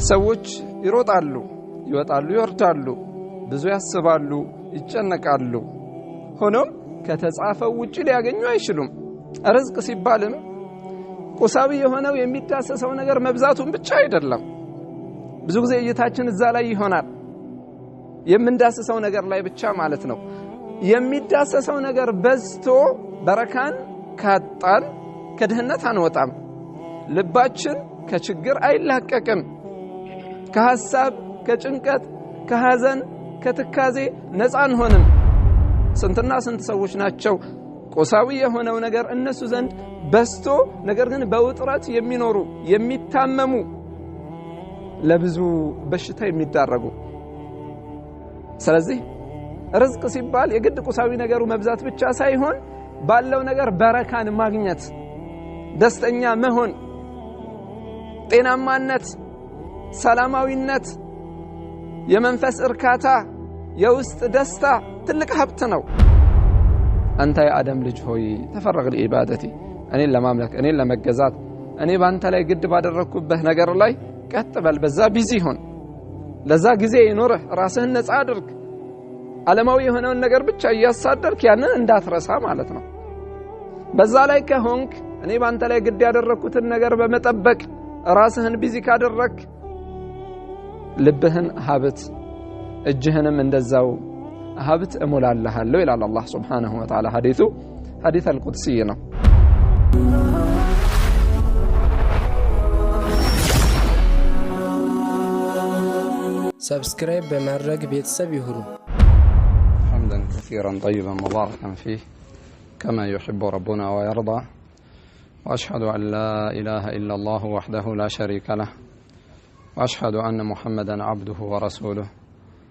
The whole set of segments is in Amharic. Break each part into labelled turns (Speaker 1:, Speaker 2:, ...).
Speaker 1: ሰዎች ይሮጣሉ ይወጣሉ ይወርዳሉ ብዙ ያስባሉ ይጨነቃሉ ሆኖም ከተጻፈው ውጪ ሊያገኙ አይችሉም ርዝቅ ሲባልም ቁሳዊ የሆነው የሚዳሰሰው ነገር መብዛቱን ብቻ አይደለም ብዙ ጊዜ እይታችን እዛ ላይ ይሆናል የምንዳሰሰው ነገር ላይ ብቻ ማለት ነው የሚዳሰሰው ነገር በዝቶ በረካን ካጣን ከድህነት አንወጣም ልባችን ከችግር አይላቀቅም ከሐሳብ ከጭንቀት ከሐዘን ከትካዜ ነፃ አንሆንም ስንትና ስንት ሰዎች ናቸው ቁሳዊ የሆነው ነገር እነሱ ዘንድ በስቶ ነገር ግን በውጥረት የሚኖሩ የሚታመሙ ለብዙ በሽታ የሚዳረጉ ስለዚህ ርዝቅ ሲባል የግድ ቁሳዊ ነገሩ መብዛት ብቻ ሳይሆን ባለው ነገር በረካን ማግኘት ደስተኛ መሆን ጤናማነት ሰላማዊነት የመንፈስ እርካታ የውስጥ ደስታ ትልቅ ሀብት ነው አንተ የአደም ልጅ ሆይ ተፈረግ ለኢባደቲ እኔን ለማምለክ እኔን ለመገዛት እኔ ባንተ ላይ ግድ ባደረኩበት ነገር ላይ ቀጥ በል በዛ ቢዚ ሆን ለዛ ጊዜ ይኖርህ ራስህን ነፃ አድርግ ዓለማዊ የሆነውን ነገር ብቻ እያሳደርክ ያንን እንዳትረሳ ማለት ነው በዛ ላይ ከሆንክ እኔ ባንተ ላይ ግድ ያደረኩትን ነገር በመጠበቅ ራስህን ቢዚ ካደረክ ልብህን ሀብት እጅህንም እንደዛው ሀብት እሞላለሃለሁ ይላል አላህ Subhanahu Wa Ta'ala ሐዲስ አልቁድሲ ነው
Speaker 2: ሰብስክራይብ በማድረግ ቤተሰብ ይሁኑ
Speaker 1: حمدا كثيرا طيبا مباركا فيه كما يحب ربنا ويرضى وأشهد أن لا إله إلا الله وحده لا شريك له وأشهد أن محمدا عبده ورسوله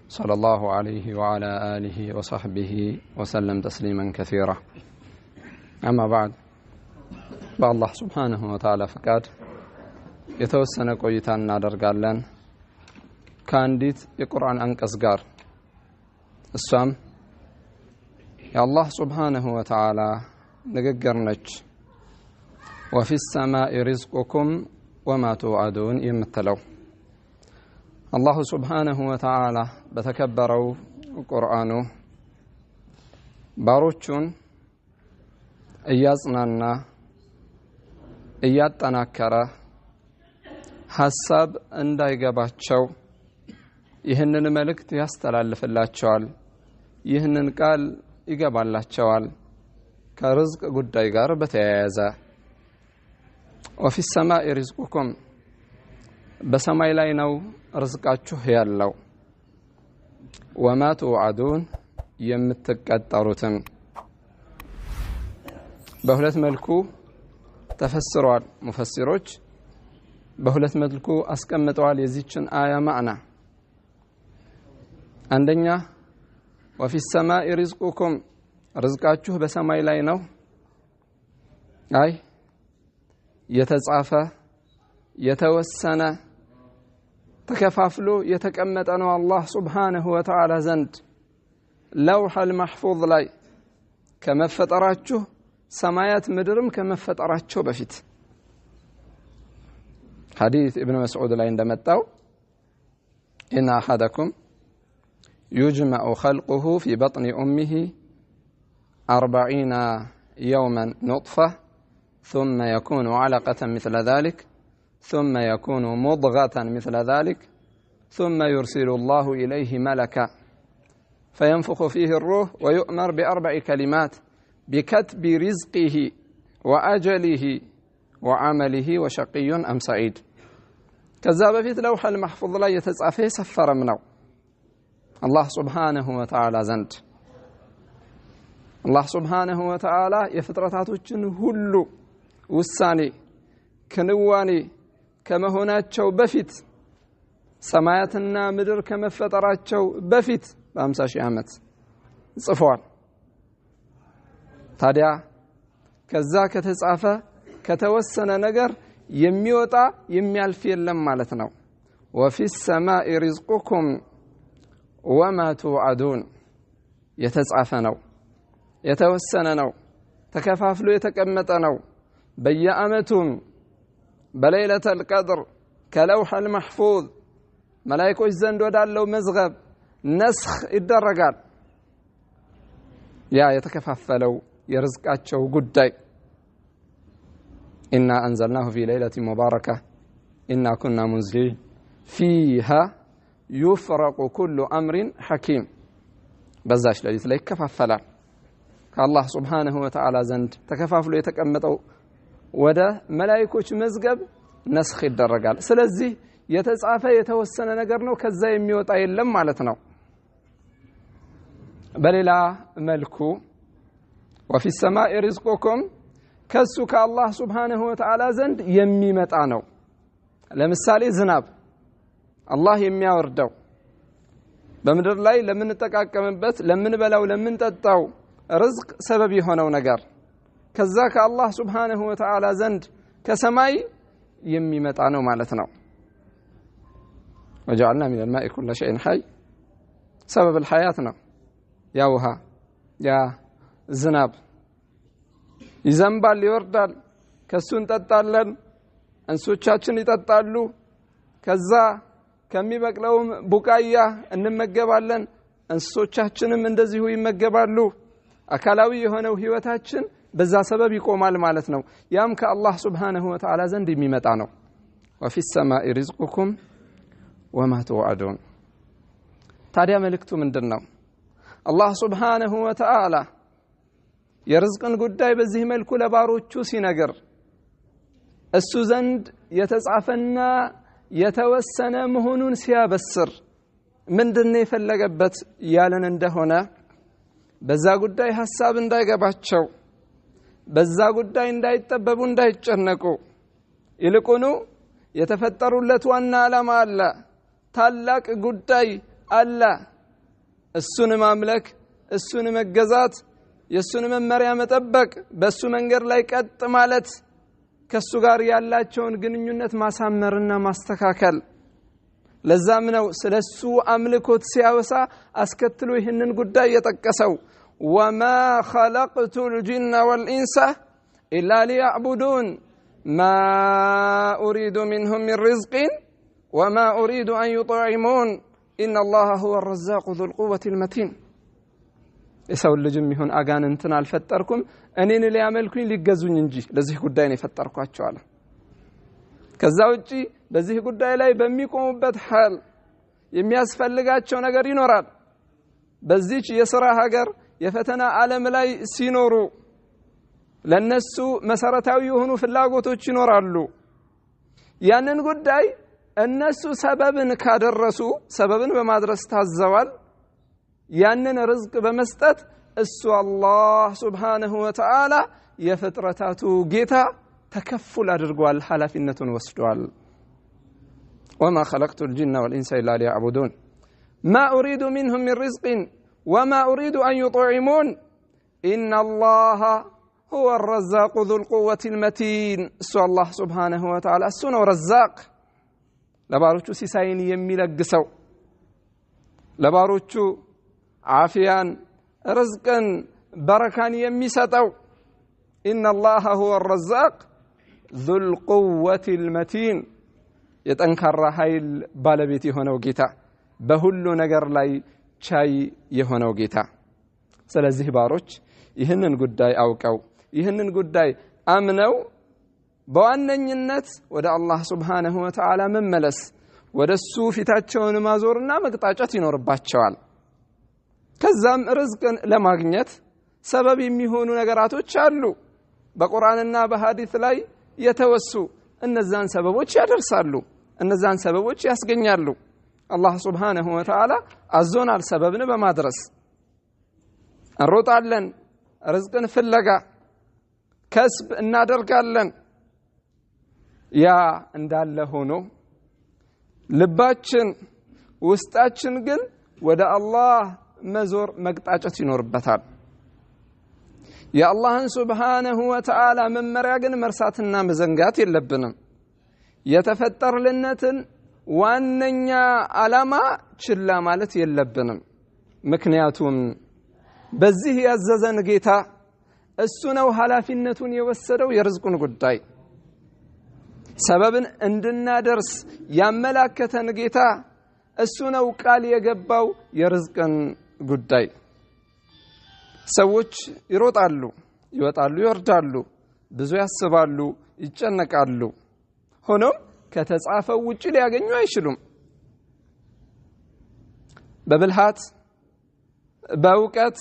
Speaker 1: صلى الله عليه وعلى آله وصحبه وسلم تسليما كثيرا أما بعد بالله سبحانه وتعالى فقاد يتوسن قويتان نادر قالن كانديت القرآن أنقص قار السام يا الله سبحانه وتعالى نقرنج وفي السماء رزقكم وما توعدون يمثلوا الله سبحانه وتعالى بتكبروا قرآنه باروچون እያጽናና እያጠናከረ ሐሳብ እንዳይገባቸው ይህንን መልእክት ያስተላልፍላቸዋል ይህንን ቃል ይገባላቸዋል ከርዝቅ ጉዳይ ጋር በተያያዘ وفي السماء رزقكم በሰማይ ላይ ነው ርዝቃችሁ ያለው وما توعدون የምትቀጠሩትም በሁለት መልኩ ተፈስሯል ሙፈሲሮች በሁለት መልኩ አስቀምጠዋል የዚህችን አያ ማዕና አንደኛ وفي السماء رزقكم ርዝቃችሁ በሰማይ ላይ ነው አይ የተጻፈ የተወሰነ ተከፋፍሎ የተቀመጠ ነው አላህ Subhanahu Wa Ta'ala ዘንድ ለውህ المحفوظ ላይ ከመፈጠራችሁ ሰማያት ምድርም ከመፈጠራቸው በፊት ሐዲስ ኢብኑ መስዑድ ላይ እንደመጣው إن أحدكم يجمع خلقه في بطن أمه 40 يوما نطفة ثم يكون علقة مثل ذلك ثم يكون مضغة مثل ذلك ثم يرسل الله إليه ملكا فينفخ فيه الروح ويؤمر ب4 كلمات بكتب رزقه وأجله وعمله وشقي أم سعيد كذاب في لوح المحفوظ لا يتጻፈ سفر منه الله سبحانه وتعالى زند الله سبحانه وتعالى የፍጥረታቶችን ሁሉ ውሳኔ ክንዋኔ ከመሆናቸው በፊት ሰማያትና ምድር ከመፈጠራቸው በፊት በ50 ሺህ ዓመት ጽፏል ታዲያ ከዛ ከተጻፈ ከተወሰነ ነገር የሚወጣ የሚያልፍ የለም ማለት ነው وفي السماء رزقكم وما توعدون የተጻፈ ነው የተወሰነ ነው ተከፋፍሎ የተቀመጠ ነው በየአመቱም በለይለተ القدر ከለውህ المحفوظ መላእክቶች ዘንድ ወዳለው መዝገብ ነስኽ ይደረጋል ያ የተከፋፈለው የርዝቃቸው ጉዳይ ኢና አንዘልናሁ ፊ ለይለቲ ሙባረከ ኢና ኩና ሙንዚሊን ፊሃ ዩፍረቁ ኩሉ አምሪን ሐኪም በዛች ሌሊት ላይ ይከፋፈላል ከአላህ ሱብሓነሁ ወተዓላ ዘንድ ተከፋፍሎ የተቀመጠው ወደ መላእክቶች መዝገብ ነስኽ ይደረጋል ስለዚህ የተጻፈ የተወሰነ ነገር ነው ከዛ የሚወጣ የለም ማለት ነው በሌላ መልኩ وفي السماء رزقكم ከሱ ከአላህ ሱብሓነሁ ወተዓላ ዘንድ የሚመጣ ነው ለምሳሌ ዝናብ አላህ የሚያወርደው በመድር ላይ ለምንጠቃቀምበት ለምንበላው ለምንጠጣው ርዝቅ ሰበብ የሆነው ነገር ከዛ ከአላህ ሱብሓነሁ ወተዓላ ዘንድ ከሰማይ የሚመጣ ነው ማለት ነው وجعلنا من الماء كل شيء حي سبب الحياة ነው ያ ውሃ ያ ዝናብ ይዘንባል ይወርዳል ከሱ እንጠጣለን እንስሶቻችን ይጠጣሉ ከዛ ከሚበቅለው ቡቃያ እንመገባለን እንስሶቻችንም እንደዚሁ ይመገባሉ አካላዊ የሆነው ህይወታችን በዛ ሰበብ ይቆማል ማለት ነው ያም ከአላህ ሱብሓነሁ ወተዓላ ዘንድ የሚመጣ ነው وفي السماء رزقكم وما توعدون ታዲያ መልእክቱ ምንድነው አላህ ሱብሓነሁ ወተዓላ የርዝቅን ጉዳይ በዚህ መልኩ ለባሮቹ ሲነገር እሱ ዘንድ የተጻፈና የተወሰነ መሆኑን ሲያበስር ምንድነው የፈለገበት ያለን እንደሆነ በዛ ጉዳይ ሐሳብ እንዳይገባቸው በዛ ጉዳይ እንዳይጠበቡ እንዳይጨነቁ ይልቁኑ የተፈጠሩለት ዋና ዓላማ አለ ታላቅ ጉዳይ አለ እሱን ማምለክ እሱን መገዛት የሱን መመሪያ መጠበቅ በሱ መንገድ ላይ ቀጥ ማለት ከሱ ጋር ያላቸውን ግንኙነት ማሳመርና ማስተካከል ለዛም ነው ስለሱ አምልኮት ሲያወሳ አስከትሎ ይህንን ጉዳይ የጠቀሰው وما خلقت الجن والانس الا ليعبدون ما اريد منهم من رزق وما اريد ان يطعمون ان الله هو الرزاق ذو القوة المتين የሰው ልጅም ይሁን አጋንንትን አልፈጠርኩም እኔን ሊያመልኩኝ ሊገዙኝ እንጂ ለዚህ ጉዳይ ነው የፈጠርኳቸው አለ ከዛ ውጪ በዚህ ጉዳይ ላይ በሚቆሙበት ሐል የሚያስፈልጋቸው ነገር ይኖራል በዚህች የሥራ ሀገር የፈተና ዓለም ላይ ሲኖሩ ለነሱ መሰረታዊ የሆኑ ፍላጎቶች ይኖራሉ ያንን ጉዳይ እነሱ ሰበብን ካደረሱ ሰበብን በማድረስ ታዘዋል ያንን ርዝቅ በመስጠት እሱ አላህ ሱብሓነሁ ወተዓላ የፍጥረታቱ ጌታ ተከፉል አድርጓል ሐላፊነቱን ወስዷል وما خلقت الجن والانس الا ليعبدون ما اريد منهم من رزق وما اريد ان يطعمون ان الله هو الرزاق ذو القوة المتين سو الله سبحانه وتعالى سنو رزاق لباروچو ሲሳይን የሚለግሰው ለባሮቹ عافيان رزقا بركان يميسطው ان الله هو الرزاق ذو القوة المتين የጠንካራ ኃይል ባለቤት የሆነው ጌታ በሁሉ ነገር ላይ ቻይ የሆነው ጌታ ስለዚህ ባሮች ይህንን ጉዳይ አውቀው ይህንን ጉዳይ አምነው በዋነኝነት ወደ አላህ Subhanahu Wa Ta'ala መመለስ ወደሱ ፊታቸውን ማዞርና መቅጣጫት ይኖርባቸዋል ከዛም ርዝቅን ለማግኘት ሰበብ የሚሆኑ ነገራቶች አሉ በቁርአንና በሐዲስ ላይ የተወሱ እነዛን ሰበቦች ያደርሳሉ እነዛን ሰበቦች ያስገኛሉ አላህ Subhanahu Wa Ta'ala አዞናል ሰበብን በማድረስ እንሮጣለን ርዝቅን ፍለጋ ከስብ እናደርጋለን ያ እንዳለ ሆኖ ልባችን ውስጣችን ግን ወደ አላህ መዞር መቅጣጫት ይኖርበታል የአላህን Subhanahu Wa Ta'ala መመሪያ ግን መርሳትና መዘንጋት የለብንም የተፈጠርልነትን ዋነኛ ዓላማ ችላ ማለት የለብንም ምክንያቱም በዚህ ያዘዘን ጌታ እሱ ነው ሐላፊነቱን የወሰደው የርዝቁን ጉዳይ ሰበብን እንድናደርስ ያመላከተን ጌታ እሱ ነው ቃል የገባው የርዝቅን ጉዳይ። ሰዎች ይሮጣሉ፣ ይወጣሉ፣ ይወርዳሉ፣ ብዙ ያስባሉ፣ ይጨነቃሉ። ሆኖም ከተጻፈው ውጪ ሊያገኙ አይችሉም። በብልሃት በእውቀት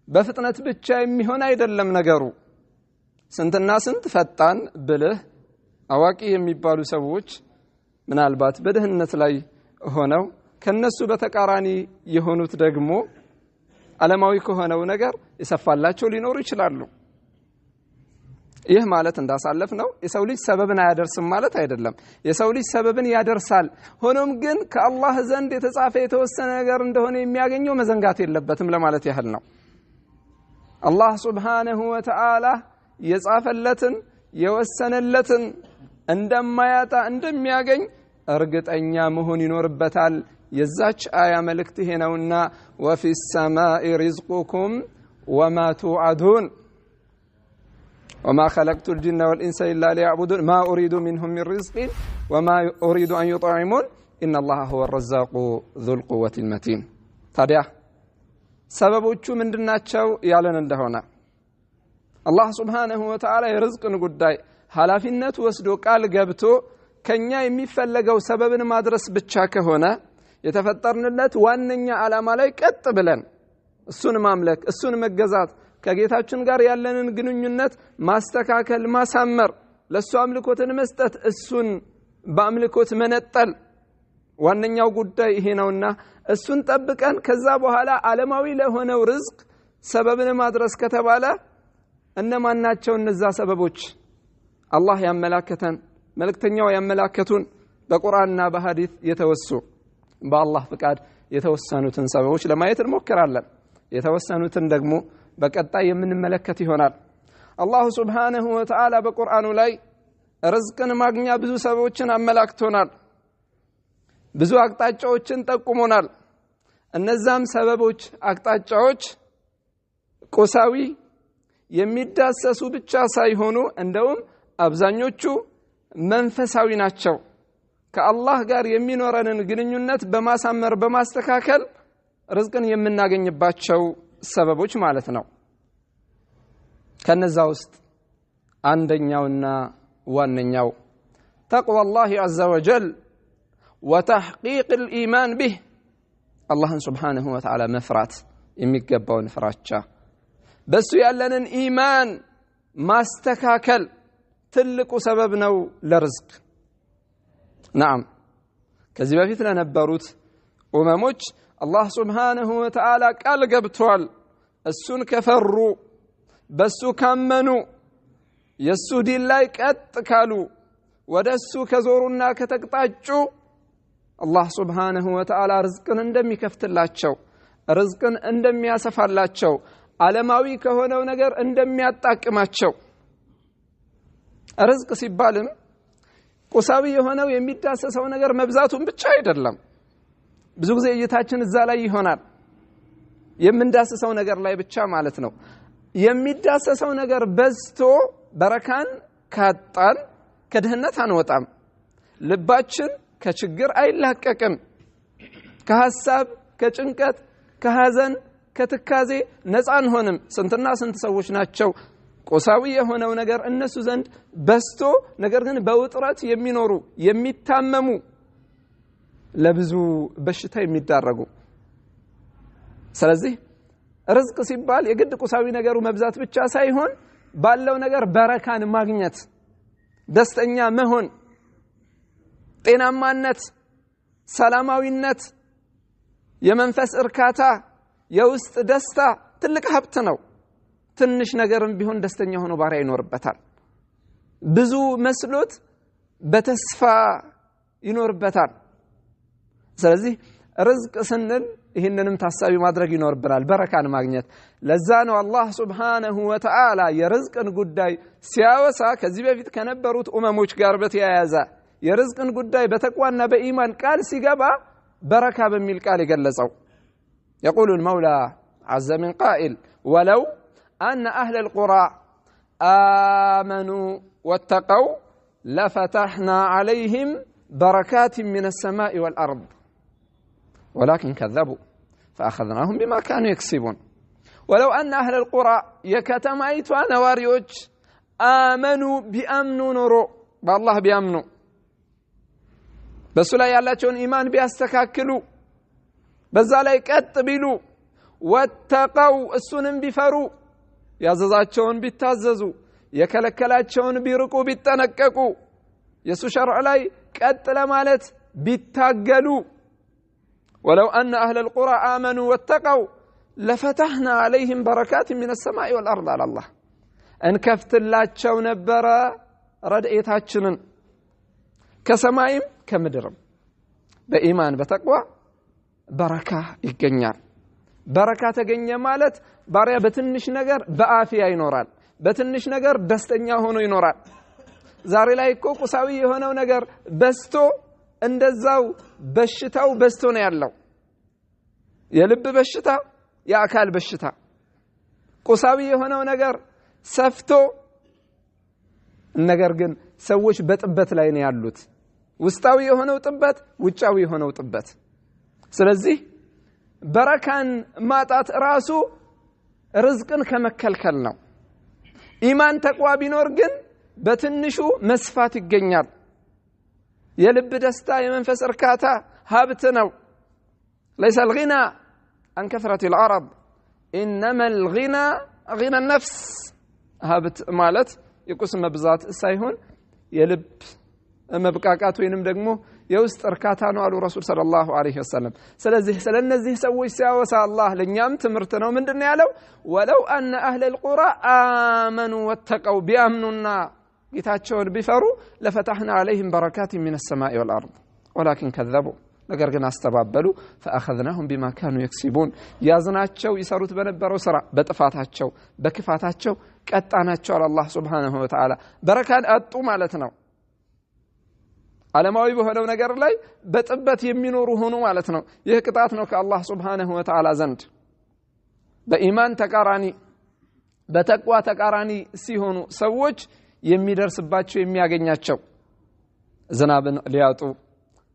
Speaker 1: በፍጥነት ብቻ የሚሆን አይደለም ነገሩ። ስንትና ስንት ፈጣን ብልህ አዋቂ የሚባሉ ሰዎች ምናልባት በድህነት ላይ ሆነው ከነሱ በተቃራኒ የሆኑት ደግሞ ዓለማዊ ከሆነው ነገር የሰፋላቸው ሊኖሩ ይችላሉ። ይህ ማለት እንዳሳለፍ ነው የሰው ልጅ ሰበብን አያደርስም ማለት አይደለም። የሰው ልጅ ሰበብን ያደርሳል። ሆኖም ግን ከአላህ ዘንድ የተጻፈ የተወሰነ ነገር እንደሆነ የሚያገኘው መዘንጋት የለበትም ለማለት ያህል ነው። አላህ ሱብሓነሁ ወተዓላ የጻፈለትን የወሰነለትን እንደማያጣ እንደሚያገኝ እርግጠኛ መሆን ይኖርበታል። የዛች አያ መልእክት ይሄ ነውና ወፊ ሰማኢ ሪዝቁኩም ወማ ቱዓዱን ወማ ኸለቅቱ ልጅነ ወልኢንሰ ኢላ ሊያዕቡዱን ማ ኡሪዱ ሚንሁም ሚን ሪዝቂን ወማ ኡሪዱ አን ዩጥዒሙን ኢነላሃ ሁወ ረዛቁ ዙል ቁወቲል መቲን። ታዲያ ሰበቦቹ ምንድናቸው ያለን እንደሆነ አላህ ሱብሓነሁ ወተዓላ የርዝቅን ጉዳይ ኃላፊነት ወስዶ ቃል ገብቶ ከኛ የሚፈለገው ሰበብን ማድረስ ብቻ ከሆነ የተፈጠርንለት ዋነኛ ዓላማ ላይ ቀጥ ብለን እሱን ማምለክ፣ እሱን መገዛት፣ ከጌታችን ጋር ያለንን ግንኙነት ማስተካከል፣ ማሳመር፣ ለሱ አምልኮትን መስጠት፣ እሱን በአምልኮት መነጠል ዋነኛው ጉዳይ ይሄ ነውና እሱን ጠብቀን ከዛ በኋላ ዓለማዊ ለሆነው ርዝቅ ሰበብን ማድረስ ከተባለ እነማናቸው እነዛ ሰበቦች? አላህ ያመላከተን መልእክተኛው ያመላከቱን በቁርአንና በሐዲስ የተወሱ በአላህ ፍቃድ የተወሰኑትን ሰበቦች ለማየት እንሞክራለን። የተወሰኑትን ደግሞ በቀጣይ የምንመለከት ይሆናል። አላህ ሱብሓነሁ ወተዓላ በቁርአኑ ላይ ርዝቅን ማግኛ ብዙ ሰበቦችን አመላክቶናል። ብዙ አቅጣጫዎችን ጠቁሞናል። እነዛም ሰበቦች አቅጣጫዎች ቁሳዊ የሚዳሰሱ ብቻ ሳይሆኑ እንደውም አብዛኞቹ መንፈሳዊ ናቸው። ከአላህ ጋር የሚኖረንን ግንኙነት በማሳመር በማስተካከል ርዝቅን የምናገኝባቸው ሰበቦች ማለት ነው። ከነዛ ውስጥ አንደኛውና ዋነኛው ተቅዋላህ ዐዘ ወጀል ወተሕቂቅ الإيمان به አላህን ሱብሓነሁ ወተዓላ መፍራት የሚገባውን ፍራቻ በሱ ያለንን ኢማን ማስተካከል ትልቁ ሰበብ ነው ለርዝቅ። ናም ከዚህ በፊት ለነበሩት ኡመሞች አላህ ሱብሓነሁ ወተዓላ ቃል ገብቷል። እሱን ከፈሩ በሱ ካመኑ የሱ ዲን ላይ ቀጥ ካሉ ወደሱ ከዞሩና ከተቅጣጩ አላህ ሱብሓነሁ ወተዓላ ርዝቅን እንደሚከፍትላቸው፣ ርዝቅን እንደሚያሰፋላቸው፣ ዓለማዊ ከሆነው ነገር እንደሚያጣቅማቸው። ርዝቅ ሲባልም ቁሳዊ የሆነው የሚዳሰሰው ነገር መብዛቱን ብቻ አይደለም። ብዙ ጊዜ እይታችን እዛ ላይ ይሆናል፣ የምንዳሰሰው ነገር ላይ ብቻ ማለት ነው። የሚዳሰሰው ነገር በዝቶ በረካን ካጣን ከድህነት አንወጣም። ልባችን ከችግር አይላቀቅም። ከሐሳብ፣ ከጭንቀት፣ ከሐዘን፣ ከትካዜ ነፃ አንሆንም። ስንትና ስንት ሰዎች ናቸው ቁሳዊ የሆነው ነገር እነሱ ዘንድ በስቶ ነገር ግን በውጥረት የሚኖሩ የሚታመሙ፣ ለብዙ በሽታ የሚዳረጉ። ስለዚህ ርዝቅ ሲባል የግድ ቁሳዊ ነገሩ መብዛት ብቻ ሳይሆን ባለው ነገር በረካን ማግኘት፣ ደስተኛ መሆን፣ ጤናማነት፣ ሰላማዊነት፣ የመንፈስ እርካታ፣ የውስጥ ደስታ ትልቅ ሀብት ነው። ትንሽ ነገርም ቢሆን ደስተኛ ሆኖ ባሪያ ይኖርበታል። ብዙ መስሎት በተስፋ ይኖርበታል። ስለዚህ ርዝቅ ስንል ይህንንም ታሳቢ ማድረግ ይኖርብናል፣ በረካን ማግኘት። ለዛ ነው አላህ ሱብሓነሁ ወተዓላ የርዝቅን ጉዳይ ሲያወሳ ከዚህ በፊት ከነበሩት ኡመሞች ጋር በተያያዘ የርዝቅን ጉዳይ በተቅዋና በኢማን ቃል ሲገባ በረካ በሚል ቃል የገለጸው። يقول المولى عز من قائل ولو أن أهل القرى آمنوا واتقوا لفتحنا عليهم بركات من السماء والأرض ولكن كذبوا فأخذناهم بما كانوا يكسبون ولو أن أهل القرى يكتمايتوا نواريوج آمنوا بأمنوا نورو بالله بأمنوا بس لا يالاتشون إيمان بيستكاكلوا بزالا يكتبلوا واتقوا السنن بفروا ياززاتشون بيتاززوا يكلكلاتشون بيرقوا بيتنككوا يسو شرع لاي قتل مالت بيتاغلوا ولو أن أهل القرى آمنوا واتقوا لفتحنا عليهم بركات من السماء والأرض على الله أن كفت اللاتشو نبرا ردئيتاتشنن كسمايم كمدرم بإيمان بتقوى بركة يقنيال بركة تقنيا مالت باريا بتنش نجر بآفيا ينورال بتنش نجر دستنيا هونو ينورال زاري لايكو قساوي هونو نجر بستو እንደዛው በሽታው በስቶ ነው ያለው የልብ በሽታ የአካል በሽታ ቁሳዊ የሆነው ነገር ሰፍቶ ነገር ግን ሰዎች በጥበት ላይ ነው ያሉት ውስጣዊ የሆነው ጥበት ውጫዊ የሆነው ጥበት ስለዚህ በረካን ማጣት ራሱ ርዝቅን ከመከልከል ነው ኢማን ተቅዋ ቢኖር ግን በትንሹ መስፋት ይገኛል يلب دستا يمنفس إركاتا هابتنو ليس الغنى عن كثرة العرب إنما الغنى غنى النفس هابت مالت يقسم بزات السايهون يلب مبكاكات وينم دقمو يوست إركاتا نوالو رسول صلى الله عليه وسلم سلنزيه سوي ساوسا الله لنيام تمرتنو من دنيا ولو أن أهل القرى آمنوا واتقوا بأمننا ጌታቸውን ቢፈሩ ለፈታህና عليهم بركات من السماء والارض ولكن كذبوا ነገር ግን አስተባበሉ فاخذناهم بما كانوا يكسبون ያዝናቸው ይሰሩት በነበረው ስራ በጥፋታቸው በክፋታቸው ቀጣናቸው አላህ Subhanahu Wa Ta'ala በረካን አጡ ማለት ነው ዓለማዊ በሆነው ነገር ላይ በጥበት የሚኖሩ ሆኖ ማለት ነው ይህ ቅጣት ነው ከአላህ Subhanahu Wa Ta'ala ዘንድ በኢማን ተቃራኒ በተቅዋ ተቃራኒ ሲሆኑ ሰዎች የሚደርስባቸው የሚያገኛቸው ዝናብን ሊያጡ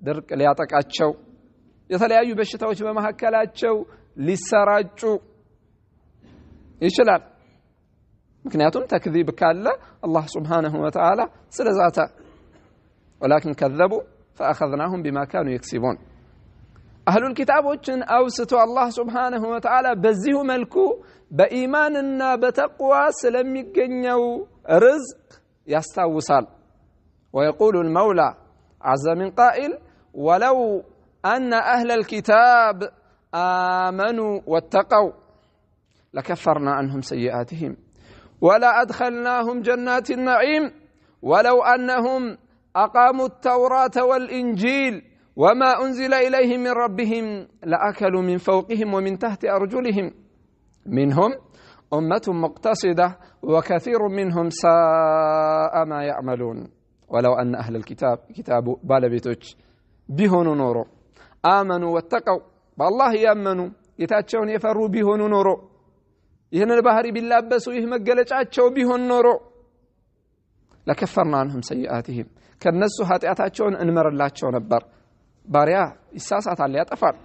Speaker 1: ድርቅ ሊያጠቃቸው የተለያዩ በሽታዎች በመሐከላቸው ሊሰራጩ ይችላል ምክንያቱም ተክذيب ካለ አላህ Subhanahu Wa Ta'ala ስለዛታ ولكن كذبوا فاخذناهم بما كانوا يكسبون اهل الكتابዎችን አውስቶ አላህ Subhanahu Wa Ta'ala በዚሁ መልኩ በኢማንና በተቅዋ ስለሚገኘው رزق يستوصل ويقول المولى عز من قائل ولو أن أهل الكتاب آمنوا واتقوا لكفرنا عنهم سيئاتهم ولا أدخلناهم جنات النعيم ولو أنهم أقاموا التوراة والإنجيل وما أنزل إليهم من ربهم لأكلوا من فوقهم ومن تحت أرجلهم منهم أمة مقتصدة وكثير منهم ساء ما يعملون ولو أن أهل الكتاب كتاب بالبيتوች ቢሆኑ ኖሮ آمنوا واتقوا بالله يأمنوا يتاتشون يفروا ቢሆኑ ኖሮ ይህንን ባህሪ ቢላበሱ ይህ መገለጫቸው ቢሆን ኖሮ لكفرنا عنهم سيئاتهم ከነሱ ኃጢያታቸውን እንመረላቸው ነበር ባሪያ ይሳሳታል ያጠፋል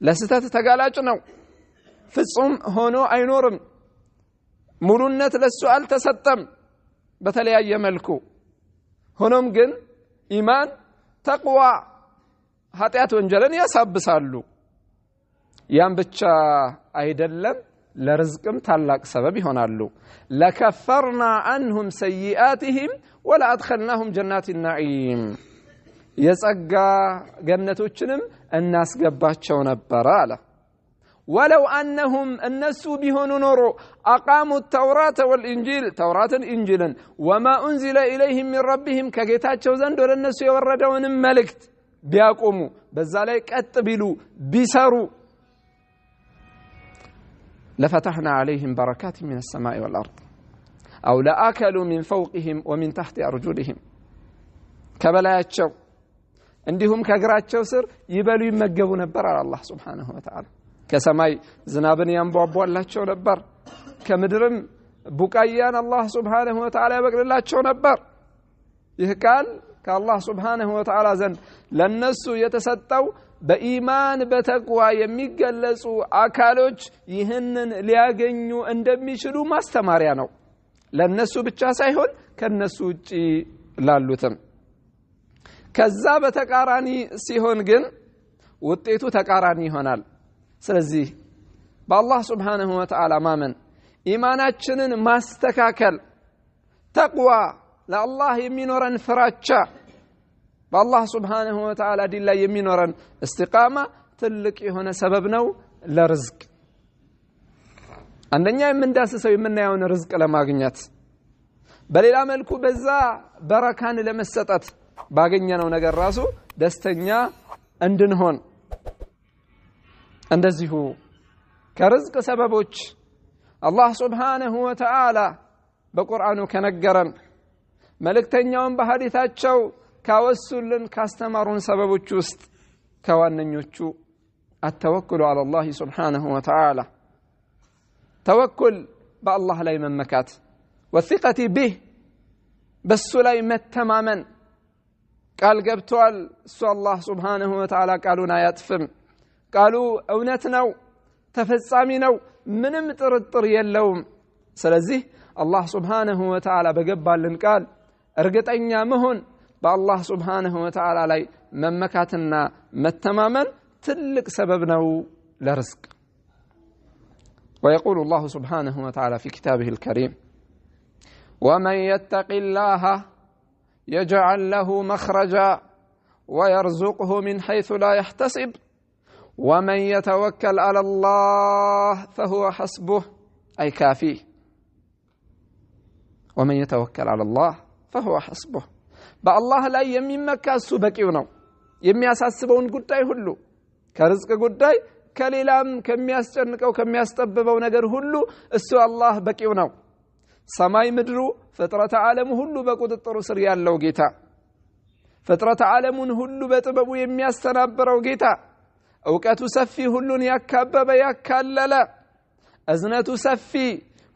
Speaker 1: ለስተት ተጋላጭ ነው ፍጹም ሆኖ አይኖርም ሙሉነት ለሱ አልተሰጠም በተለያየ መልኩ ሆኖም ግን ኢማን ተቅዋ ኃጢያት ወንጀልን ያሳብሳሉ ያን ብቻ አይደለም ለርዝቅም ታላቅ ሰበብ ይሆናሉ ለከፈርና عنهم سيئاتهم ولا أدخلناهم جنات النعيم የጸጋ ገነቶችንም እናስገባቸው ነበር አለ ولو أنهم الناس بهن نورو أقاموا التوراة والإنجيل توراة إنجيلا وما أنزل إليهم من ربهم كجيتاتشو زند ولا الناس يوردون ملكت بيقوموا بذلك أتبلوا بيسروا لفتحنا عليهم بركات من السماء والأرض أو لأكلوا من فوقهم ومن تحت أرجلهم كبلاياتشو عندهم كجراتشو سر يبلوا يمجبون نبر على الله سبحانه وتعالى كسماي زنابن ينبوبولاچو ነበር ከምድርም ቡቃያን አላህ Subhanahu Wa Ta'ala ያበቅልላቸው ነበር ይህ ቃል ከአላህ ሱብሓነሁ ወተዓላ ዘንድ ለነሱ የተሰጠው በኢማን በተቅዋ የሚገለጹ አካሎች ይህንን ሊያገኙ እንደሚችሉ ማስተማሪያ ነው ለነሱ ብቻ ሳይሆን ከነሱ ውጪ ላሉትም ከዛ በተቃራኒ ሲሆን ግን ውጤቱ ተቃራኒ ይሆናል ስለዚህ በአላህ ሱብሓነሁ ወተዓላ ማመን ኢማናችንን ማስተካከል ተቅዋ ለአላህ የሚኖረን ፍራቻ በአላህ ሱብሓነሁ ወተዓላ ዲን ላይ የሚኖረን እስቲቃማ ትልቅ የሆነ ሰበብ ነው ለርዝቅ አንደኛ የምንዳስሰው የምናየውን ርዝቅ ለማግኘት በሌላ መልኩ በዛ በረካን ለመሰጠት ባገኘነው ነገር ራሱ ደስተኛ እንድንሆን እንደዚሁ ከርዝቅ ሰበቦች አላህ ሱብሓነሁ ወተዓላ በቁርአኑ ከነገረን መልእክተኛውን በሐዲታቸው ካወሱልን ካስተማሩን ሰበቦች ውስጥ ከዋነኞቹ التوكل على الله سبحانه وتعالى توكل بالله لا يممكات والثقة به بس لا يمتماما قال قبتوال سو الله سبحانه وتعالى قالوا يطفم قالوا اونتنو تفصامي نو منم ጥርጥር የለውም ስለዚህ አላህ سبحانه وتعالى በገባልን ቃል እርግጠኛ መሆን በአላህ سبحانه وتعالى ላይ መመካትና መተማመን تلك سببنا لرزق ويقول الله سبحانه وتعالى في كتابه الكريم ومن يتق الله يجعل له مخرجا ويرزقه من حيث لا يحتسب ومن يتوكل على الله فهو حسبه أي كافيه ومن يتوكل على الله فهو حسبه بالله لا يممك السبكيونو የሚያሳስበውን ጉዳይ ሁሉ ከርዝቅ ጉዳይ ከሌላም ከሚያስጨንቀው ከሚያስጠብበው ነገር ሁሉ እሱ አላህ በቂው ነው ሰማይ ምድሩ ፍጥረተ ዓለም ሁሉ በቁጥጥሩ ስር ያለው ጌታ ፍጥረተ ዓለሙን ሁሉ በጥበቡ የሚያስተናብረው ጌታ ዕውቀቱ ሰፊ ሁሉን ያካበበ ያካለለ እዝነቱ ሰፊ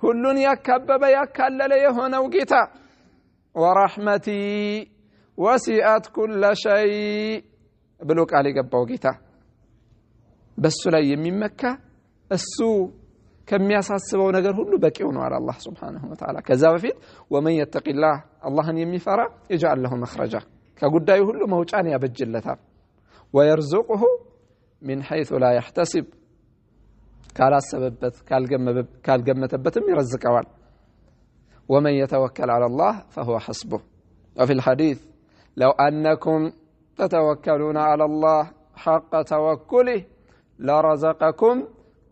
Speaker 1: ሁሉን ያካበበ ያካለለ የሆነው ጌታ ወራህመቲ ወሲአት ኩለ ሸይ ብሎ ቃል የገባው ጌታ በሱ ላይ የሚመካ እሱ ከሚያሳስበው ነገር ሁሉ በቂው ነው አላህ Subhanahu Wa Ta'ala ከዛ በፊት ومن يتق الله አላህን የሚፈራ يجعل له مخرجا ከጉዳዩ ሁሉ መውጫን ያበጅለታል ويرزقه من حيث لا يحتسب ካላሰበበት ካልገመተበትም ይረዝቀዋል ومن يتوكل على الله فهو حسبه وفي الحديث لو أنكم تتوكلون على الله حق توكله لرزقكم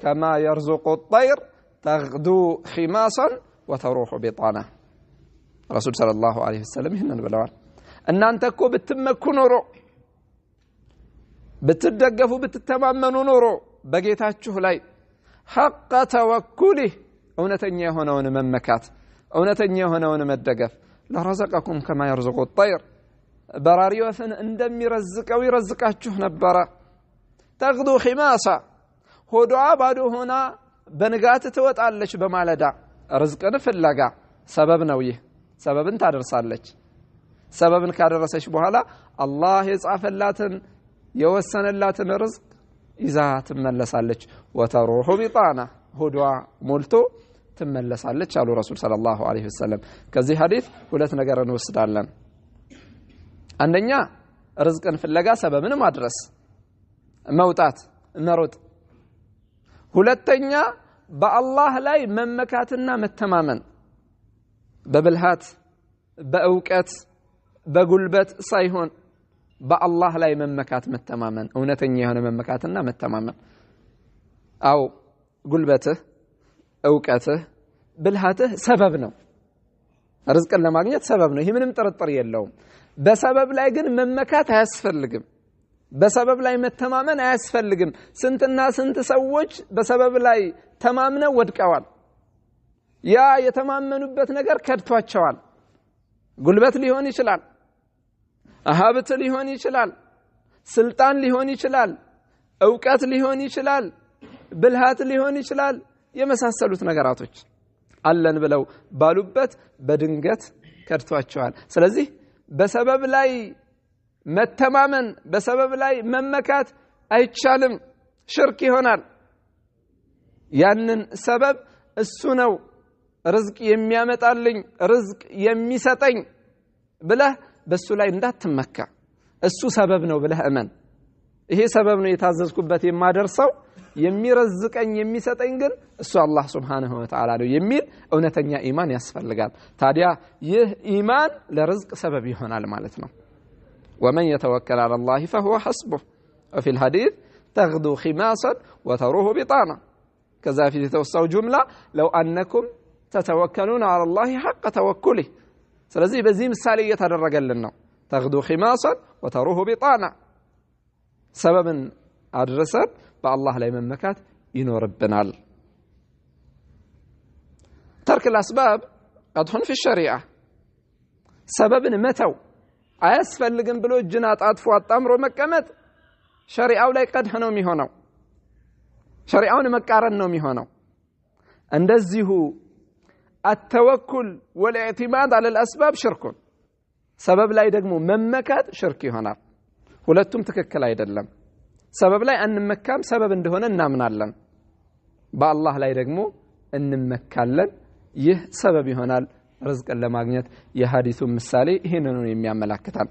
Speaker 1: كما يرزق الطير تغدو خماصا وتروح بطانا رسول صلى الله عليه وسلم هنا بلوان ان انتكو بتمكو نورو بتدقفوا بتتمامنوا نورو بقيتاچو لاي حق توكله اونتኛ የሆነውን መመካት اونتኛ የሆነውን መደገፍ لرزقكم كما يرزق الطير በራሪዎትን እንደሚረዝቀው ይረዝቃችሁ ነበር تغدو خماصا ሆዷ ባዶ ሆና በንጋት ትወጣለች በማለዳ ርዝቅን ፍለጋ ሰበብ ነው ይህ ሰበብን ታደርሳለች ሰበብን ካደረሰች በኋላ አላህ የጻፈላትን የወሰነላትን ርዝቅ ይዛ ትመለሳለች ወተሩሁ ቢጣና ሆዷ ሞልቶ ትመለሳለች አሉ ረሱል ሰለላሁ ዐለይሂ ወሰለም ከዚህ ሐዲስ ሁለት ነገር እንወስዳለን አንደኛ ርዝቅን ፍለጋ ሰበብን ማድረስ መውጣት መሮጥ ሁለተኛ በአላህ ላይ መመካትና መተማመን በብልሃት በእውቀት በጉልበት ሳይሆን በአላህ ላይ መመካት መተማመን እውነተኛ የሆነ መመካትና መተማመን አው ጉልበትህ እውቀትህ ብልሃትህ ሰበብ ነው ርዝቅን ለማግኘት ሰበብ ነው ይሄ ምንም ጥርጥር የለውም በሰበብ ላይ ግን መመካት አያስፈልግም በሰበብ ላይ መተማመን አያስፈልግም ስንትና ስንት ሰዎች በሰበብ ላይ ተማምነው ወድቀዋል ያ የተማመኑበት ነገር ከድቷቸዋል ጉልበት ሊሆን ይችላል ሀብት ሊሆን ይችላል ስልጣን ሊሆን ይችላል ዕውቀት ሊሆን ይችላል ብልሃት ሊሆን ይችላል የመሳሰሉት ነገራቶች አለን ብለው ባሉበት በድንገት ከድቷቸዋል ስለዚህ በሰበብ ላይ መተማመን በሰበብ ላይ መመካት አይቻልም ሽርክ ይሆናል ያንን ሰበብ እሱ ነው ርዝቅ የሚያመጣልኝ ርዝቅ የሚሰጠኝ ብለህ በሱ ላይ እንዳትመካ እሱ ሰበብ ነው ብለህ እመን ይሄ ሰበብ ነው የታዘዝኩበት የማደርሰው የሚረዝቀኝ የሚሰጠኝ ግን እሱ አላህ Subhanahu Wa Ta'ala ነው የሚል እውነተኛ ኢማን ያስፈልጋል ታዲያ ይህ ኢማን ለርዝቅ ሰበብ ይሆናል ማለት ነው ومن يتوكل على الله فهو حسبه وفي الحديث تغدو خماصا وتروح بطانا كذا في توسع جملة لو أنكم تتوكلون على الله حق توكله ስለዚህ በዚህ ምሳሌ እየተደረገልን ነው تغدو خماصا وتروح بطانا سببا አድርሰን በአላህ ላይ መመካት ይኖርብናል ترك الأسباب قدح في الشريعة سببን መተው አያስፈልግም ብሎ እጅን አጣጥፎ አጣምሮ መቀመጥ ሸሪዓው ላይ ቀድህ ነው የሚሆነው ሸሪዓውን መቃረን ነው የሚሆነው እንደዚሁ التوكل والاعتماد على الأسباب شرك سبب ላይ ደግሞ መመካት ሽርክ ይሆናል ሁለቱም ትክክል አይደለም ሰበብ ላይ አንመካም ሰበብ እንደሆነ እናምናለን በአላህ ላይ ደግሞ እንመካለን ይህ ሰበብ ይሆናል ርዝቅን ለማግኘት የሐዲሱ ምሳሌ ይሄንን ነው የሚያመላክታል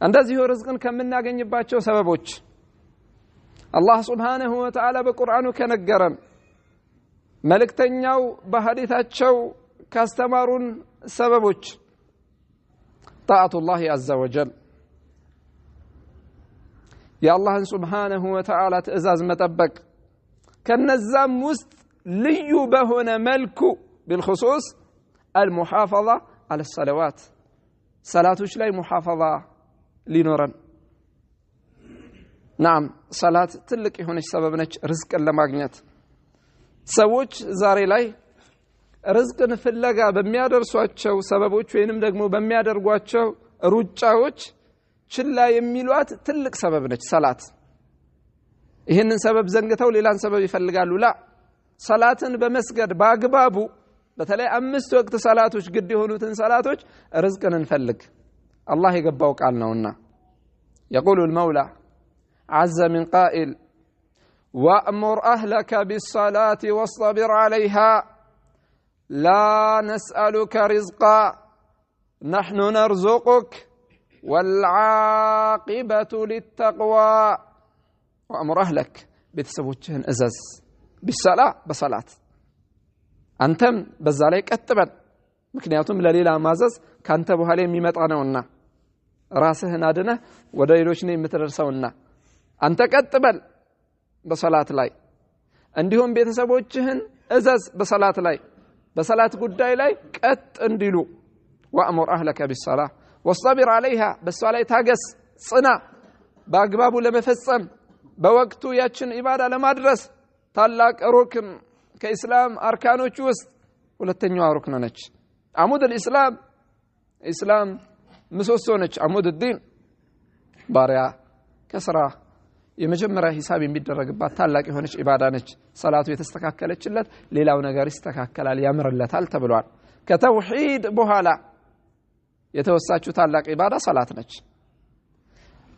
Speaker 1: እንደዚሁ ርዝቅን ከምናገኝባቸው ሰበቦች አላህ Subhanahu Wa Ta'ala በቁርአኑ ከነገረን መልእክተኛው በሐዲታቸው ካስተማሩን ሰበቦች ጣዓቱላህ عز وجل የአላህን Subhanahu Wa Ta'ala ትእዛዝ መጠበቅ ከነዛም ውስጥ ልዩ በሆነ መልኩ بالخصوص المحافظة على الصلوات صلاتوች ላይ محافظة ሊኖረን نعم صلاة ትልቅ የሆነች ሰበብ ነች ርዝቅን ለማግኘት ሰዎች ዛሬ ላይ ርዝቅን ፍለጋ በሚያደርሷቸው ሰበቦች ወይንም ደግሞ በሚያደርጓቸው ሩጫዎች ችላ የሚሏት ትልቅ ሰበብ ነች ሰላት ይሄንን ሰበብ ዘንግተው ሌላን ሰበብ ይፈልጋሉ ላ ሰላትን በመስገድ በአግባቡ በተለይ 5 ወቅት ሰላቶች ግድ የሆኑትን ሰላቶች ርዝቅን እንፈልግ አላህ የገባው ቃል ነውና يقول المولى عز من قائل وأمر أهلك بالصلاة واصطبر عليها لا نسألك رزقا نحن نرزقك والعاقبة للتقوى وأمر أهلك بتسبوتشهن أزاز بالصلاة بصلاة أنتم بزاليك أتبن مكنياتهم لليلة مازز كانت بوهالي ميمتعنونا راسه نادنا ودايلوشني مترسونا أنت كتبن بصلاة لاي عندهم بيتسبوتشهن أزاز بصلاة لاي بصلاة قداي لاي كت اندلو وأمر أهلك بالصلاة واصطبر عليها بالصلاة تاقس صنا باقبابو لمفصم بوقتو ياتشن إبادة لمدرس طلاق ركن كإسلام أركانو جوست ولا تنيوا ركنا نج عمود الإسلام إسلام مسوسو نج عمود الدين باريا كسرة يمجمرة حساب የሚደረግባት ታላቅ የሆነች ኢባዳ ነች ሰላቱ የተስተካከለችለት ሌላው ነገር ይስተካከላል ያምርለታል ተብሏል ከተውሂድ በኋላ የተወሳችሁ ታላቅ ኢባዳ ሰላት ነች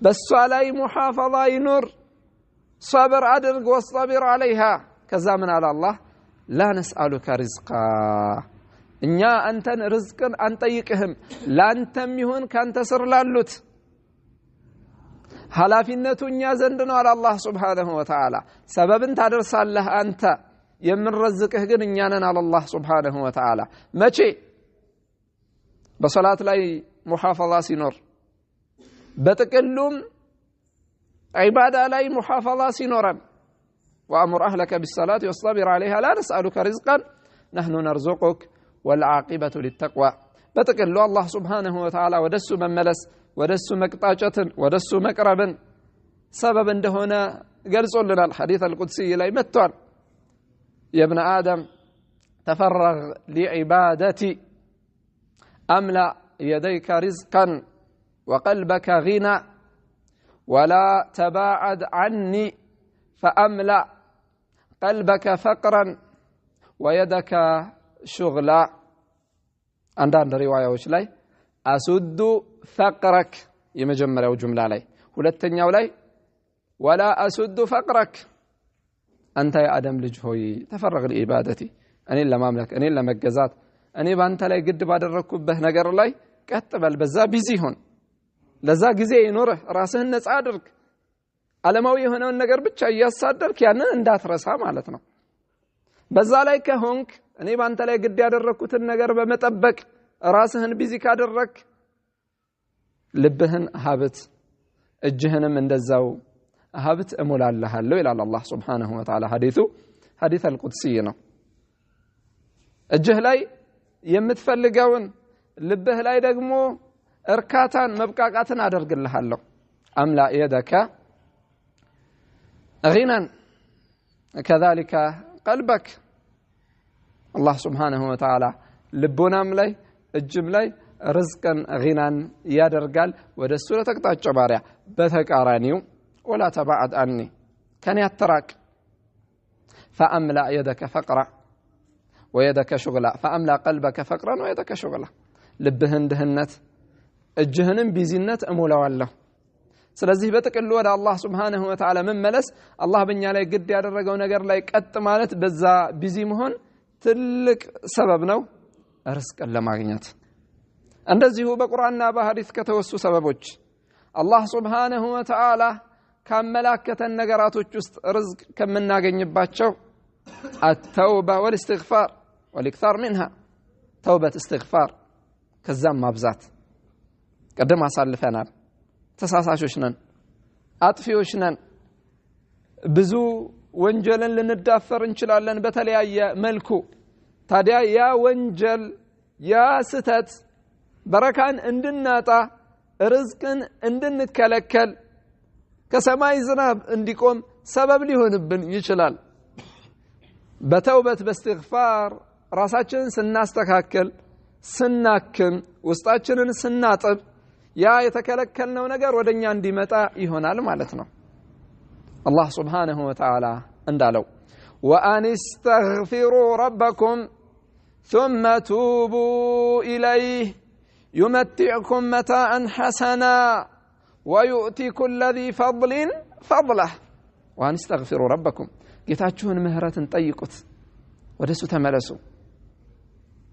Speaker 1: በሷ ላይ ሙሐፈዛ ይኑር صبر አድርግ ወصبر عليها ከዛ ምን አለ አላህ لا نسألك رزقا እኛ አንተን ርዝቅን አንጠይቅህም ላንተም ይሁን ካንተ ስር ላሉት ኃላፊነቱ እኛ ዘንድ ነው አለ አላህ Subhanahu Wa Ta'ala ሰበብን ታደርሳለህ አንተ የምንረዝቅህ ግን እኛ ነን አለ አላህ Subhanahu Wa Ta'ala መቼ በሶላት ላይ ሙሐፈዛ ሲኖር በጥቅሉም ዒባዳ ላይ ሙሐፈዛ ሲኖረን وأمر أهلك بالصلاة واصطبر عليها لا نسألك رزقا نحن نرزقك والعاقبة للتقوى بتقلوا الله سبحانه وتعالى ودسوا مملس ودسوا مقطاعة ودسوا مقربا سببا هنا قلصوا لنا الحديث القدسي لا يمتعن يا ابن آدم تفرغ لعبادتي أملأ يديك رزقا وقلبك غنى ولا تباعد عني فأملأ قلبك فقرا ويدك شغلا عندنا رواية وشلاي አሱዱ ፈቅረክ የመጀመሪያው ጁምላ ላይ ሁለተኛው ላይ ወላ አሱዱ ፈቅረክ አንተ የአደም ልጅ ሆይ ተፈረግ ለኢባደቲ እኔን ለማምለክ እኔን ለመገዛት እኔ ባንተ ላይ ግድ ባደረኩበት ነገር ላይ ቀጥ በል በዛ ቢዚ ሆን ለዛ ጊዜ ይኖርህ ራስህን ነፃ አድርግ ዓለማዊ የሆነውን ነገር ብቻ እያሳደርክ ያንን እንዳትረሳ ማለት ነው በዛ ላይ ከሆንክ እኔ ባንተ ላይ ግድ ያደረኩትን ነገር በመጠበቅ ራስህን ቢዚ ካደረክ ልብህን ሀብት እጅህንም እንደዛው ሀብት እሞላለሃለሁ ይላል አላህ Subhanahu Wa Ta'ala ሐዲስ አልቁድሲ ነው እጅህ ላይ የምትፈልገውን ልብህ ላይ ደግሞ እርካታን መብቃቃትን አደርግልሃለሁ አምላ يدك غنى كذلك قلبك الله سبحانه وتعالى ልቦናም ላይ እጅም ላይ رزقا غنى ያደርጋል ወደሱ ለተቅጣጫ ባሪያ በተቃራኒው ولا تبعد عني كان يتراك فأملأ يدك فقرا ويدك شغلا فأملأ قلبك فقرا ويدك شغلا ልብህን ድህነት እጅህንም ቢዚነት እሞላዋለሁ ስለዚህ በጥቅሉ ወደ አላህ Subhanahu Wa Ta'ala መመለስ አላህ በእኛ ላይ ግድ ያደረገው ነገር ላይ ቀጥ ማለት በዛ ቢዚ መሆን ትልቅ ሰበብ ነው ርዝቅን ለማግኘት እንደዚሁ በቁርአንና በሐዲስ ከተወሱ ሰበቦች አላህ Subhanahu Wa Ta'ala ካመላከተን ነገራቶች ውስጥ ርዝቅ ከምናገኝባቸው التوبة والاستغفار والاكثار منها توبة استغفار ከዛም ማብዛት ቀደም አሳልፈናል ተሳሳሾች ነን አጥፊዎች ነን ብዙ ወንጀልን ልንዳፈር እንችላለን በተለያየ መልኩ ታዲያ ያ ወንጀል ያ ስተት በረካን እንድናጣ ርዝቅን እንድንከለከል ከሰማይ ዝናብ እንዲቆም ሰበብ ሊሆንብን ይችላል በተውበት በእስትግፋር ራሳችንን ስናስተካከል ስናክም ውስጣችንን ስናጥብ ያ የተከለከልነው ነገር ወደኛ እንዲመጣ ይሆናል ማለት ነው አላህ Subhanahu Wa Ta'ala እንዳለው ወአንስተግፊሩ ረበኩም ثم توبوا إليه يمتعكم متاعا حسنا ويؤتي كل ذي فضل فضله وأنستغفروا ربكم ጌታችሁን ምህረትን ጠይቁት ወደሱ ተመለሱ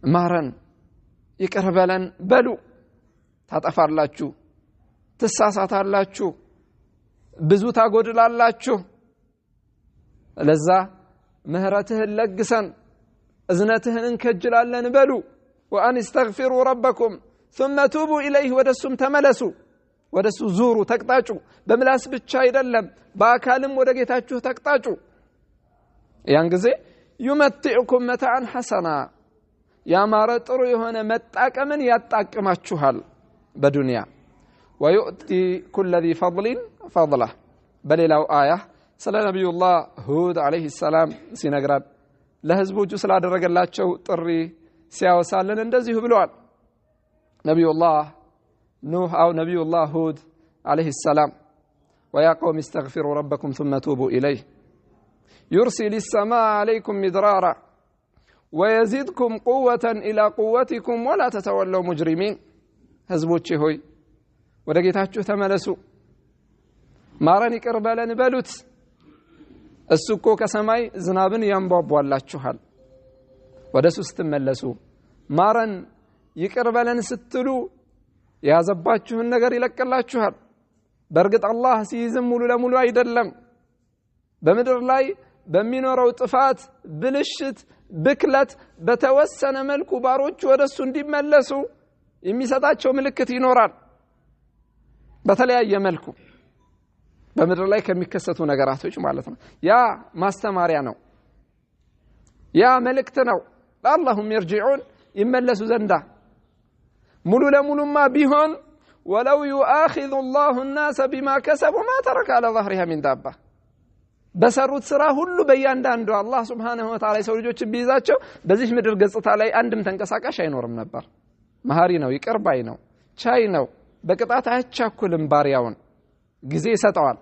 Speaker 1: ማረን ይቅር በለን በሉ ታጠፋላችሁ ትሳሳታላችሁ ብዙ ታጎድላላችሁ ለዛ ምህረትህን ለግሰን እዝነትህን እንከጅላለን በሉ وأنستغفروا ربكم ثم توبوا إليه ወደሱም ተመለሱ ወደሱ ዙሩ ተቅጣጩ በምላስ ብቻ አይደለም በአካልም ወደ ጌታችሁ ተቅጣጩ ያን ጊዜ يمتعكم متاعا حسنا ያማረ ጥሩ የሆነ መጣቀምን ያጣቅማችኋል በዱንያ ويؤتي كل ذي فضل فضله በሌላው አያ ስለ ነብዩላህ ሁድ አለይሂ ሰላም ሲነግራን ለህዝቦቹ ስላደረገላቸው ጥሪ ሲያወሳልን እንደዚሁ ብለዋል ነብዩላህ ኑህ أو ነብዩላህ ሁድ عليه السلام ويا قوم استغفروا ربكم ثم توبوا إليه يرسل السماء عليكم مدرارا ويزيدكم قوة إلى قوتكم ولا تتولوا مجرمين ህዝቦቼ ሆይ ወደ ጌታችሁ ተመለሱ ማረን ይቅር በለን በሉት እሱ እኮ ከሰማይ ዝናብን ያንቧቧላችኋል ወደሱ ስትመለሱ ማረን ይቅር በለን ስትሉ ያዘባችሁን ነገር ይለቅላችኋል በርግጥ አላህ ሲይዝም ሙሉ ለሙሉ አይደለም በምድር ላይ በሚኖረው ጥፋት ብልሽት ብክለት በተወሰነ መልኩ ባሮች ወደሱ እንዲመለሱ የሚሰጣቸው ምልክት ይኖራል በተለያየ መልኩ በምድር ላይ ከሚከሰቱ ነገራቶች ማለት ነው ያ ማስተማሪያ ነው ያ መልእክት ነው ለአላሁም ይርጂዑን ይመለሱ ዘንዳ ሙሉ ለሙሉማ ቢሆን ولو يؤاخذ الله الناس بما كسبوا ما ترك على ظهرها من دابة በሰሩት ስራ ሁሉ በእያንዳንዱ አላህ Subhanahu Wa Ta'ala ሰው ልጆችን ቢይዛቸው በዚህ ምድር ገጽታ ላይ አንድም ተንቀሳቃሽ አይኖርም ነበር መሐሪ ነው ይቅር ባይ ነው ቻይ ነው በቅጣት አያቻኩልም ባሪያውን ጊዜ ይሰጣዋል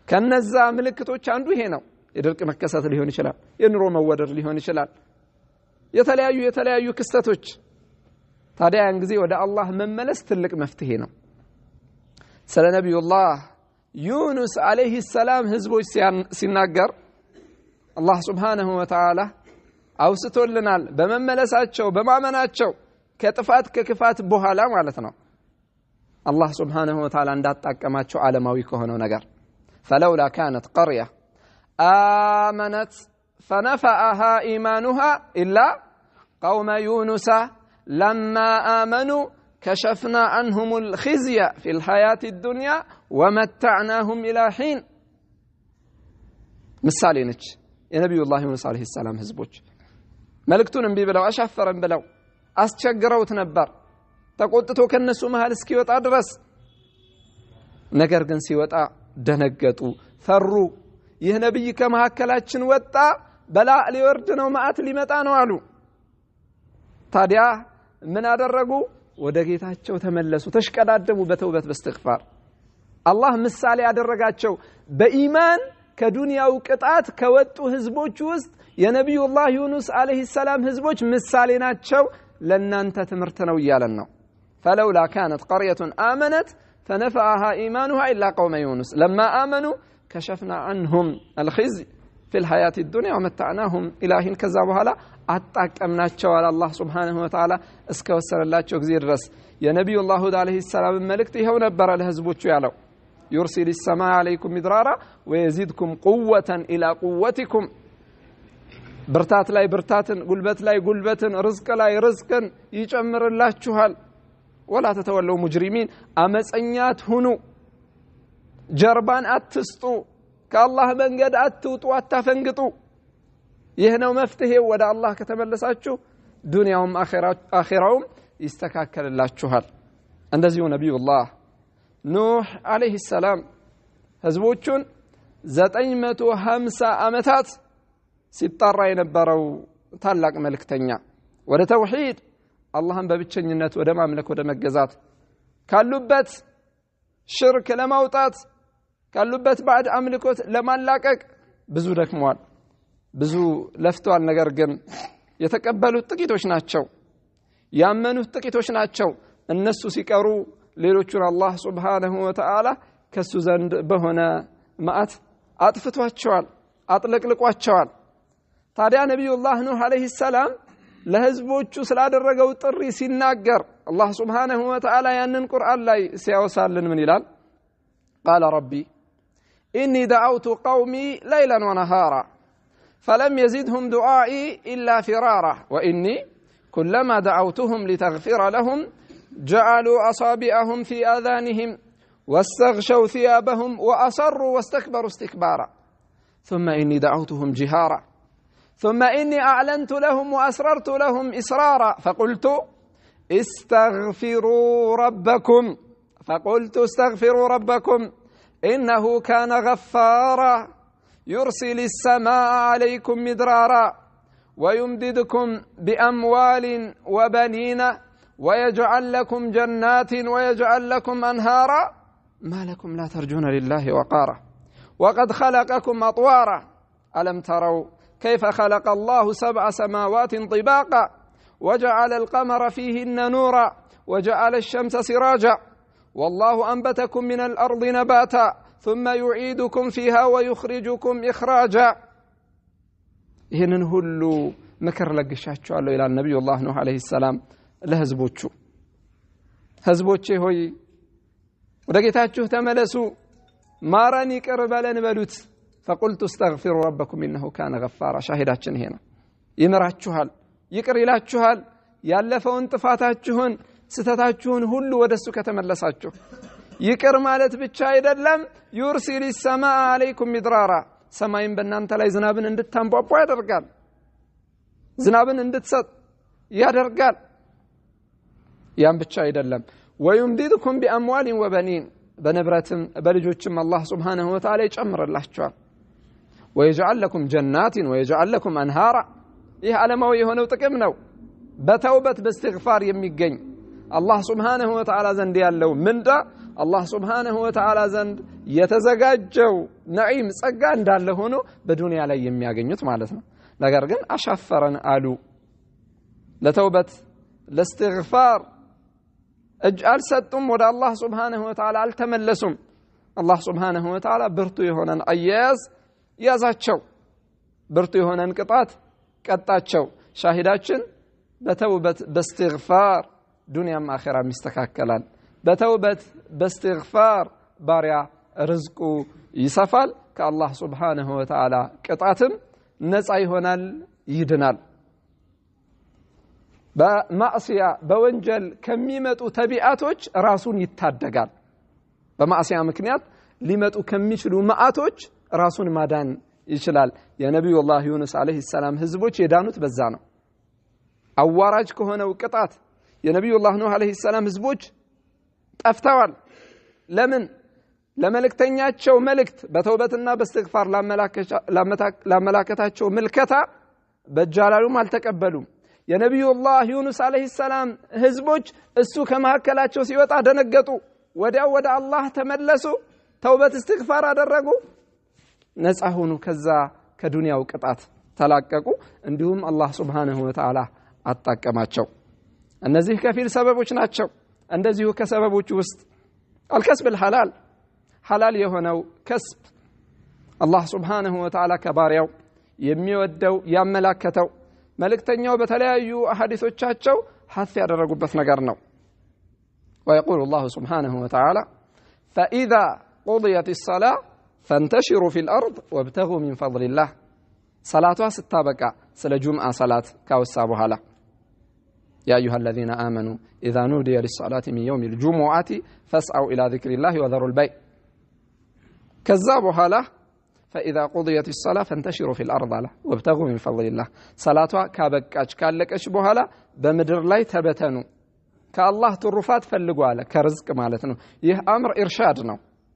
Speaker 1: ከነዛ ምልክቶች አንዱ ይሄ ነው የድርቅ መከሰት ሊሆን ይችላል የኑሮ መወደድ ሊሆን ይችላል የተለያዩ ክስተቶች ታዲያ ያን ጊዜ ወደ አላህ መመለስ ትልቅ መፍትሄ ነው። ስለ ነብዩላህ ዩኑስ አለይሂ ሰላም ህዝቦች ሲናገር አላህ Subhanahu Wa Ta'ala አውስቶልናል በመመለሳቸው በማመናቸው ከጥፋት ከክፋት በኋላ ማለት ነው አላህ Subhanahu Wa Ta'ala እንዳጣቀማቸው ዓለማዊ ከሆነው ነገር فلولا كانت قرية آمنت فنفعها إيمانها إلا قوم يونس لما آمنوا كشفنا عنهم الخزي في الحياة الدنيا ومتعناهم إلى حين مثالي نج يا نبي الله يونس عليه السلام هزبوج ملكتون انبي بلو أشفرن بلو أسشقروا تنبر تقوتتو كنسو مهال اسكيوت أدرس نقرقن سيوت دنقتو فروا ይህ ነብይ ከመሐከላችን ወጣ በላ ሊወርድ ነው ማአት ሊመጣ ነው አሉ ታዲያ ምን አደረጉ ወደ ጌታቸው ተመለሱ ተሽቀዳደሙ በተውበት በእስትግፋር አላህ ምሳሌ ያደረጋቸው በኢማን ከዱንያው ቅጣት ከወጡ ህዝቦች ውስጥ የነብዩላህ ዩኑስ አለይሂ ሰላም ህዝቦች ምሳሌ ናቸው ለናንተ ትምርት ነው ይያለን ነው فلولا كانت قرية آمنت فنفعها إيمانها إلا قوم يونس لما آمنوا كشفنا عنهم الخزي في الحياة الدنيا ومتعناهم إلى حين كذبوا هلا أتقمناچو على الله سبحانه وتعالى اسكوسرلاچو غزير درس يا نبي الله عليه السلام ملكت ይኸው ነበር ለህዝቦቹ ያለው يرسل السماء عليكم مدرارا ويزيدكم قوة إلى قوتكم برتات ላይ برتاتن ጉልበት ላይ ጉልበትን ርዝቅ ላይ ርዝቅን ይጨምርላችኋል ولا تتولوا مجرمين አመፀኛት ሁኑ ጀርባን አትስጡ ከአላህ መንገድ አትውጡ አታፈንግጡ ይህ ነው መፍትሄው ወደ አላህ ከተመለሳችሁ ዱንያውም አኺራውም ይስተካከልላችኋል እንደዚሁ ነብዩላህ ኑህ አለይሂ ሰላም ህዝቦቹን 950 አመታት ሲጣራ የነበረው ታላቅ መልእክተኛ ወደ ተውሂድ አላህን በብቸኝነት ወደ ማምለክ ወደ መገዛት ካሉበት ሽርክ ለማውጣት ካሉበት ባዕድ አምልኮት ለማላቀቅ ብዙ ደክመዋል ብዙ ለፍተዋል ነገር ግን የተቀበሉት ጥቂቶች ናቸው ያመኑት ጥቂቶች ናቸው እነሱ ሲቀሩ ሌሎቹን አላህ Subhanahu Wa Ta'ala ከሱ ዘንድ በሆነ ማአት አጥፍቷቸዋል አጥለቅልቋቸዋል ታዲያ ነብዩላህ ኑህ አለይሂ ሰላም ለህዝቦቹ ስላደረገው ጥሪ ሲናገር አላህ Subhanahu Wa Ta'ala ያንን ቁርአን ላይ ሲያወሳልን ምን ይላል قال ربي إني دعوت قومي ليلا ونهارا فلم يزدهم دعائي إلا فرارا وإني كلما دعوتهم لتغفر لهم جعلوا أصابعهم في آذانهم واستغشوا ثيابهم وأصروا واستكبروا استكبارا ثم إني دعوتهم جهارا ثم إني أعلنت لهم وأسررت لهم إسرارا فقلت استغفروا ربكم إنه كان غفارا يرسل السماء عليكم مدرارا ويمددكم بأموال وبنين ويجعل لكم جنات ويجعل لكم أنهارا ما لكم لا ترجون لله وقارا وقد خلقكم أطوارا ألم تروا كيف خلق الله 7 سماوات طباقا وجعل القمر فيهن نورا وجعل الشمس سراجا والله أنبتكم من الأرض نباتا ثم يعيدكم فيها ويخرجكم إخراجا ይህንን ሁሉ ምክር ለግሻቸዋለሁ ይላል ነብዩላህ ኑህ አለይሂ ሰላም ለህዝቦቹ ህዝቦቼ ሆይ ወደ ጌታችሁ ተመለሱ ማራን ይቅር በለን በሉት فقلت استغفروا ربكم انه كان غفارا ሻሂዳችን ይሄ ነው ይመራችኋል ይቅር ይላችኋል ያለፈውን ጥፋታችሁን ስተታችሁን ሁሉ ወደሱ ከተመለሳችሁ ይቅር ማለት ብቻ አይደለም يرسل السماء عليكم مدرارا ሰማይን በእናንተ ላይ ዝናብን እንድታንቧቧ ያደርጋል ዝናብን እንድትሰጥ ያደርጋል ያን ብቻ አይደለም ويمددكم بأموال وبنين በንብረትም በልጆችም አላህ Subhanahu Wa Ta'ala ይጨምርላችኋል ويجعل لكم جنات ويجعل لكم أنهارا ይህ ዓለማዊ የሆነው ጥቅም ነው በተውበት በእስትግፋር የሚገኝ አላህ Subhanahu Wa Ta'ala ዘንድ ያለው ምንዳ አላህ Subhanahu Wa Ta'ala ዘንድ የተዘጋጀው ነዒም ጸጋ እንዳለ ሆኖ በዱንያ ላይ የሚያገኙት ማለት ነው ነገር ግን አሻፈረን አሉ ለተውበት لاستغفار اجعل ستم ود الله سبحانه وتعالى التملسم الله سبحانه وتعالى برتو يهونن اياز يازاچو برتو يهونن قطات قطاچو شاهداችን በተውበት باستغفار دنياም አኺራም ይስተካከላል በተውበት باستغفار ባሪያ ርዝቁ ይሰፋል ከአላህ سبحانه وتعالى ቅጣትም ነፃ ይሆናል ይድናል በማዕሲያ በወንጀል ከሚመጡ ተቢዓቶች ራሱን ይታደጋል በማዕሲያ ምክንያት ሊመጡ ከሚችሉ ማዓቶች ራሱን ማዳን ይችላል የነብዩላህ ዩኑስ አለይሂ ሰላም ህዝቦች የዳኑት በዛ ነው አዋራጅ ከሆነው ቅጣት የነብዩላህ ኑህ አለይሂ ሰላም ህዝቦች ጠፍተዋል ለምን ለመልእክተኛቸው መልእክት በተውበትና በእስትግፋር ላመላከታቸው ምልከታ በጃላሉም አልተቀበሉም የነብዩላህ ዩኑስ አለይሂ ሰላም ህዝቦች እሱ ከመሐከላቸው ሲወጣ ደነገጡ ወዲያው ወደ አላህ ተመለሱ ተውበት እስትግፋር አደረጉ ነፃ ሆኑ ከዛ ከዱንያው ቅጣት ተላቀቁ እንዲሁም አላህ Subhanahu Wa Ta'ala አጣቀማቸው እነዚህ ከፊል ሰበቦች ናቸው እንደዚሁ ከሰበቦች ውስጥ الكسب الحلال حلال የሆነው ከስብ አላህ Subhanahu Wa Ta'ala ከባሪያው የሚወደው ያመላከተው መልእክተኛው በተለያዩ አሐዲሶቻቸው ሐث ያደረጉበት ነገር ነው ويقول الله سبحانه وتعالى فإذا قضيت الصلاة فانتشروا في الأرض وابتغوا من فضل الله صلاتها ستابقى سلا جمعة صلاة كاوسابها لا يا أيها الذين آمنوا إذا نودي للصلاة من يوم الجمعة فاسعوا إلى ذكر الله وذروا البيع كذابها له فإذا قضيت الصلاة فانتشروا في الأرض له وابتغوا من فضل الله صلاتها كابقاش كالك أشبها لا بمدر لا تبتنوا كالله ترفات فلقوا على كرزق مالتنا يه أمر إرشادنا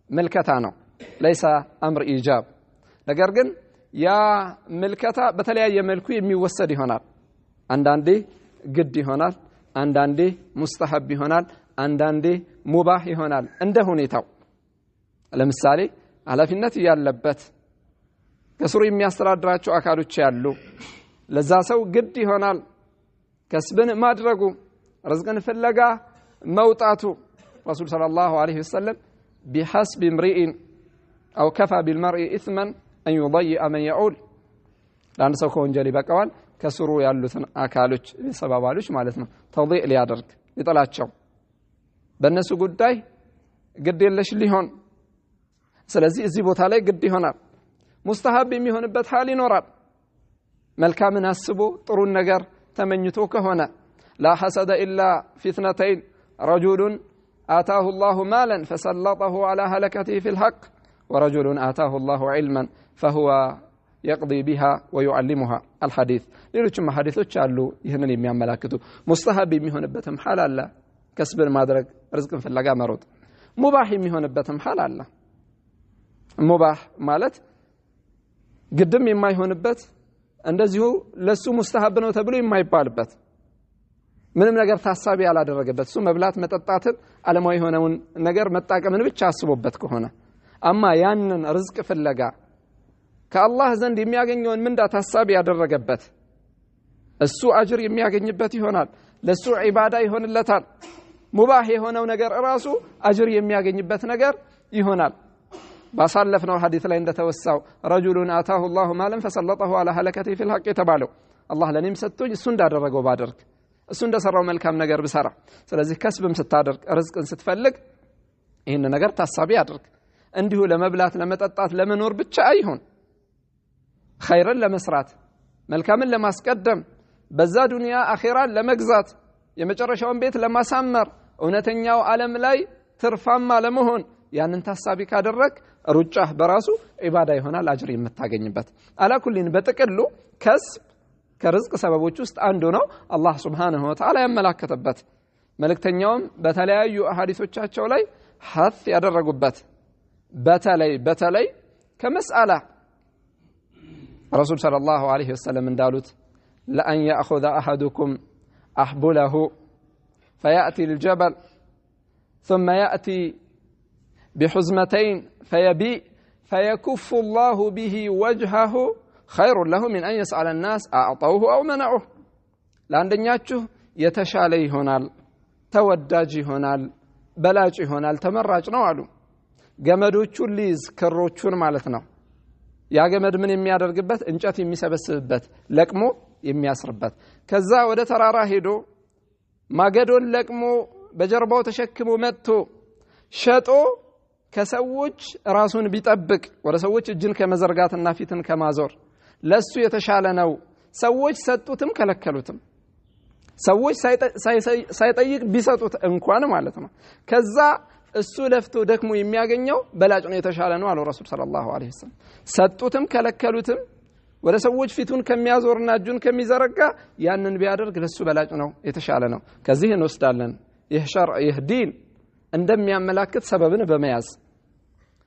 Speaker 1: ملكتنا ليس أمر إيجاب لقرقن يا ملكتا بتليا يملكو يميوسد هنال عندي قدي هنال عندي مستحب هنال عندي مباح هنال عنده هنيتاو لمثالي على في النتي ياللبت كسر የሚያስተዳድራቸው አካሎች ያሉ ለዛ ሰው ግድ ይሆናል ከስብን ማድረጉ رزقن ፍለጋ መውጣቱ رسول صلى الله عليه وسلم بحسب امرئ أو كفى بالمرء إثما أن يضيء من يعول لأن سوف ينجل بقوال كسروا يالوثن أكالوش بسبابالوش مالتنا توضيء ليادرك يطلعاتشو بالنسو قداي قد يلش ليهون سلازي الزيبوت علي قد يهونار مستحب يميهون بتحالي نورار ملكا من السبو طرون نقر تمنيتوك هنا لا حسد إلا في اثنتين رجل آتاه الله مالا فسلطه على هلكته في الحق ورجل آتاه الله علما فهو يقضي بها ويعلمها الحديث ليلوچم حديثوچ አሉ ይሄንን የሚያመላክቱ ሙስተሐብ የሚሆንበትም ሐል አለ ከስብን ማድረግ ርዝቅን ፍለጋ መሮጥ ሙባህ የሚሆንበትም ሐል አለ ሙባህ ማለት ግድም የማይሆንበት እንደዚሁ ለሱ ሙስተሐብ ነው ተብሎ የማይባልበት ምንም ነገር ታሳቢ ያላደረገበት እሱ መብላት መጠጣትን ዓለማዊ የሆነውን ነገር መጣቀምን ብቻ አስቦበት ከሆነ አማ ያንን ርዝቅ ፍለጋ ከአላህ ዘንድ የሚያገኘውን ምንዳ ታሳቢ ያደረገበት እሱ አጅር የሚያገኝበት ይሆናል ለሱ ዒባዳ ይሆንለታል ሙባህ የሆነው ነገር ራሱ አጅር የሚያገኝበት ነገር ይሆናል ባሳለፍነው ሐዲስ ላይ እንደተወሳው ረጁሉን አታሁ الله مالا فسلطه على هلكته في الحق ተባለው አላህ ለኔም ሰጥቶኝ እሱ እንዳደረገው ባደርግ እሱ እንደሰራው መልካም ነገር ብሰራ ስለዚህ ከስብም ስታደርግ ርዝቅን ስትፈልግ ይሄን ነገር ታሳቢ አድርግ እንዲሁ ለመብላት ለመጠጣት ለመኖር ብቻ አይሆን ኸይርን ለመስራት መልካምን ለማስቀደም በዛ ዱንያ አኺራን ለመግዛት የመጨረሻውን ቤት ለማሳመር እውነተኛው ዓለም ላይ ትርፋማ ለመሆን ያንን ታሳቢ ካደረክ ሩጫህ በራሱ ዒባዳ ይሆናል አጅር የምታገኝበት አላኩሊን በጥቅሉ ከስብ ከርዝቅ ሰበቦች ውስጥ አንዱ ነው አላህ Subhanahu Wa Ta'ala ያመላከተበት መልእክተኛውም በተለያዩ አሐዲሶቻቸው ላይ ሐث ያደረጉበት በተለይ ከመስአላ رسول صلى الله عليه وسلم እንዳሉት لأن يأخذ أحدكم أحبله فيأتي الجبل ثم يأتي بحزمتين فيبيء فيكف الله به وجهه خير له من أن يسأل الناس أعطوه أو منعوه لأندنياتشو የተሻለ ይሆናል ተወዳጅ ይሆናል በላጭ ይሆናል ተመራጭ ነው አሉ ገመዶቹን ሊዝ ክሮቹን ማለት ነው ያ ገመድ ምን የሚያደርግበት እንጨት የሚሰበስብበት ለቅሞ የሚያስርበት ከዛ ወደ ተራራ ሄዶ ማገዶን ለቅሞ በጀርባው ተሸክሞ መጥቶ ሸጦ ከሰዎች ራሱን ቢጠብቅ ወደ ሰዎች እጅን ከመዘርጋትና ፊትን ከማዞር ለሱ የተሻለ ነው ሰዎች ሰጡትም ከለከሉትም ሰዎች ሳይጠይቅ ቢሰጡት እንኳን ማለት ነው ከዛ እሱ ለፍቶ ደክሞ የሚያገኘው በላጭ ነው የተሻለ ነው አሉ ረሱል ሰለላሁ ዐለይሂ ወሰለም ሰጡትም ከለከሉትም ወደ ሰዎች ፊቱን ከሚያዞርና እጁን ከሚዘረጋ ያንን ቢያደርግ ለሱ በላጭ ነው የተሻለ ነው ከዚህ እንወስዳለን ይህ ሸርዕ ይህ ዲን እንደሚያመላክት ሰበብን በመያዝ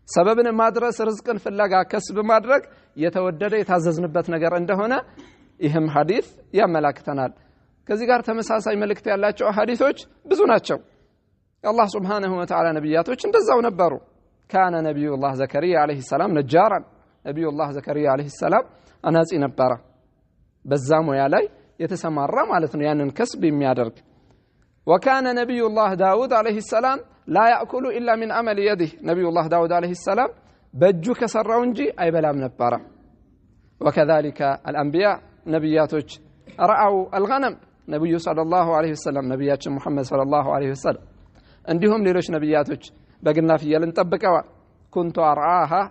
Speaker 1: ሰበብን ማድረስ ርዝቅን ፍለጋ ከስብ ማድረግ የተወደደ የታዘዝንበት ነገር እንደሆነ ይህም ሐዲስ ያመላክተናል ከዚህ ጋር ተመሳሳይ መልእክት ያላቸው ሐዲሶች ብዙ ናቸው አላህ Subhanahu Wa Ta'ala ነብያቶች እንደዛው ነበሩ ካነ ነብዩላህ ዘከሪያ አለይሂ ሰላም ነጃራን ነብዩላህ ዘከሪያ አለይሂ ሰላም አናጺ ነበረ በዛ ሙያ ላይ የተሰማራ ማለት ነው ያንን ከስብ የሚያደርግ وكان نبي الله داود عليه السلام لا يأكل إلا من عمل يده نبي الله داود عليه السلام بجو كسروا انجي أي بلام نبارا وكذلك الأنبياء نبياتك رأوا الغنم نبي صلى الله عليه وسلم نبيات محمد صلى الله عليه وسلم عندهم ليش نبياتك بقلنا في يلنطبقوا كنت أرعاها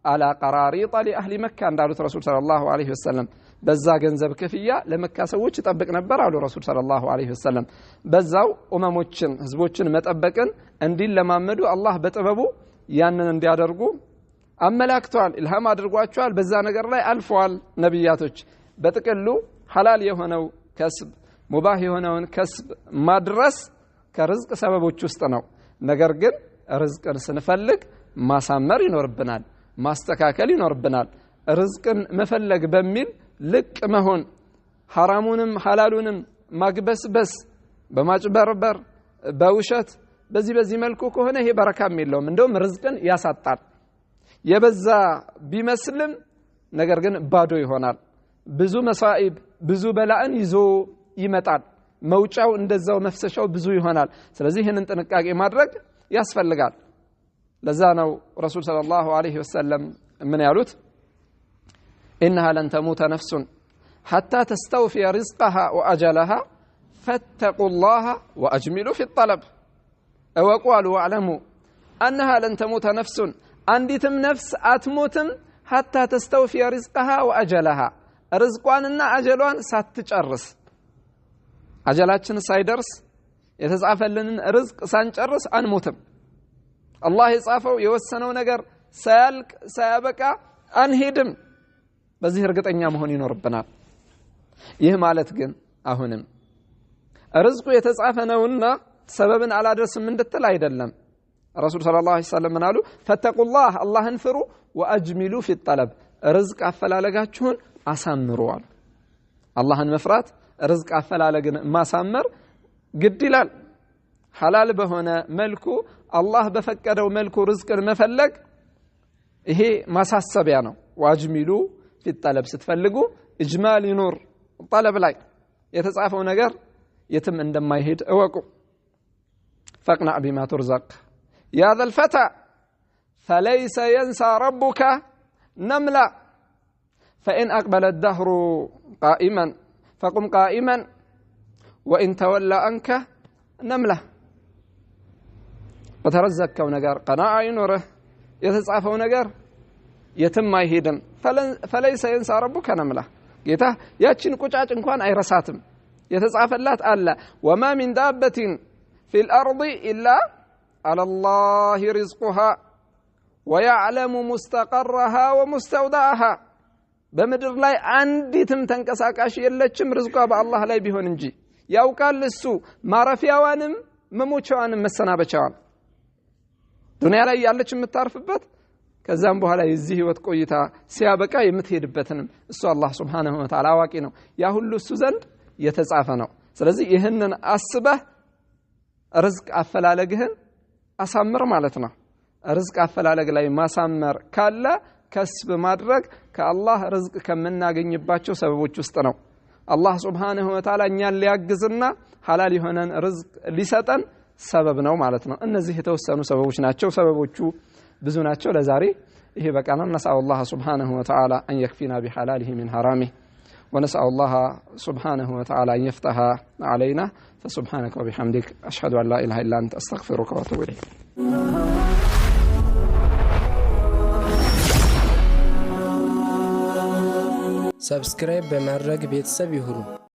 Speaker 1: على قراريط لأهل مكة عند رسول صلى الله عليه وسلم በዛ ገንዘብ ክፍያ ለመካ ሰዎች ተጠብቅ ነበር አሉ ረሱል ሰለላሁ ዐለይሂ ወሰለም በዛው ኡመሞችን ህዝቦችን መጠበቅን እንዲለማመዱ አላህ በጥበቡ ያንን እንዲያደርጉ አመላክቷል ኢልሃም አድርጓቸዋል በዛ ነገር ላይ አልፈዋል ነብያቶች በጥቅሉ ሐላል የሆነው ከስብ ሙባህ የሆነውን ከስብ ማድረስ ከርዝቅ ሰበቦች ውስጥ ነው ነገር ግን ርዝቅን ስንፈልግ ማሳመር ይኖርብናል ማስተካከል ይኖርብናል ርዝቅን መፈለግ በሚል ልቅ መሆን ሐራሙንም ሐላሉንም ማግበስበስ በማጭበርበር በውሸት በዚህ መልኩ ከሆነ ይሄ በረካም የለውም እንደውም ርዝቅን ያሳጣል የበዛ ቢመስልም ነገር ግን ባዶ ይሆናል ብዙ መሳኢብ ብዙ በላእን ይዞ ይመጣል መውጫው እንደዛው መፍሰሻው ብዙ ይሆናል ስለዚህ ይህንን ጥንቃቄ ማድረግ ያስፈልጋል ለዛ ነው ረሱል ሰለላሁ ዐለይሂ ወሰለም ምን ያሉት إنها لن تموت نفس حتى تستوفي رزقها وأجلها فاتقوا الله وأجملوا في الطلب وقالوا واعلموا أنها لن تموت نفس عندتم نفس أتموتم حتى تستوفي رزقها وأجلها رزقواننا أجلوان ساتجرس أجلاتنا سايدرس يتزعفلن رزق سانجرس أنموتم الله يصافو يوسنو نجر سالك سيابك أنهدم በዚህ እርግጠኛ መሆን ይኖርብናል ይህ ማለት ግን አሁንም ርዝቁ የተጻፈ ነውና ሰበብን አላደርስም እንድትል አይደለም ረሱል ሰለላሁ ዐለይሂ ወሰለም አሉ ፈተቁላህ አላህን ፍሩ ወአጅሚሉ في الطلب ርዝቅ አፈላለጋችሁን አሳምሩ አሉ አላህን መፍራት ርዝቅ አፈላለግን ማሳመር ግድ ይላል ሐላል በሆነ መልኩ አላህ በፈቀደው መልኩ ርዝቅን መፈለግ ይሄ ማሳሰቢያ ነው ወአጅሚሉ في الطلب ስትፈልጉ اجمال ينور طلب ላይ የተጻፈው ነገር የትም እንደማይሄድ እወቁ فاقنع بما ترزق يا ذا الفتى فليس ينسى ربك نملا فإن أقبل الدهر قائما فقم قائما وإن تولى عنك نملا وترزقوا ነገር قناعة ينوره የተጻፈው ነገር የትም አይሄድም فليس ينسى ربك نملا ጌታ ያችን ቁጫጭ እንኳን አይረሳትም የተጻፈላት አለ وما من دابة في الأرض إلا على الله رزقها ويعلم مستقرها ومستودعها በምድር ላይ አንዲትም ተንቀሳቃሽ የለችም ርዝቋ በአላህ ላይ ቢሆን እንጂ ያውቃል እሱ ማረፊያዋንም መሞቻዋንም መሰናበቻዋን ዱንያ ላይ ያለች የምታርፍበት ከዛም በኋላ የዚህ ህይወት ቆይታ ሲያበቃ የምትሄድበትንም እሱ አላህ Subhanahu Wa Ta'ala አዋቂ ነው ያ ሁሉ እሱ ዘንድ የተጻፈ ነው ስለዚህ ይህንን አስበህ ርዝቅ አፈላለግህን አሳምር ማለት ነው ርዝቅ አፈላለግ ላይ ማሳመር ካለ ከስብ ማድረግ ከአላህ ርዝቅ ከምናገኝባቸው ሰበቦች ውስጥ ነው አላህ ሱብሓነሁ ወተዓላ እኛን ሊያግዝና ሐላል የሆነን ርዝቅ ሊሰጠን ሰበብ ነው ማለት ነው። እነዚህ የተወሰኑ ሰበቦች ናቸው። ሰበቦቹ ብዙ ናቸው። ለዛሬ ይሄ በቃና ነስአሉ አላህ ሱብሓነሁ ወተዓላ አን የክፊና ቢሐላሊሂ ሚን ሐራሚሂ ونسأل الله سبحانه وتعالى أن يفتح علينا فسبحانك وبحمدك أشهد أن لا إله إلا أنت أستغفرك وأتوب إليك
Speaker 2: سبسكرايب بمرق بيتساب يهرو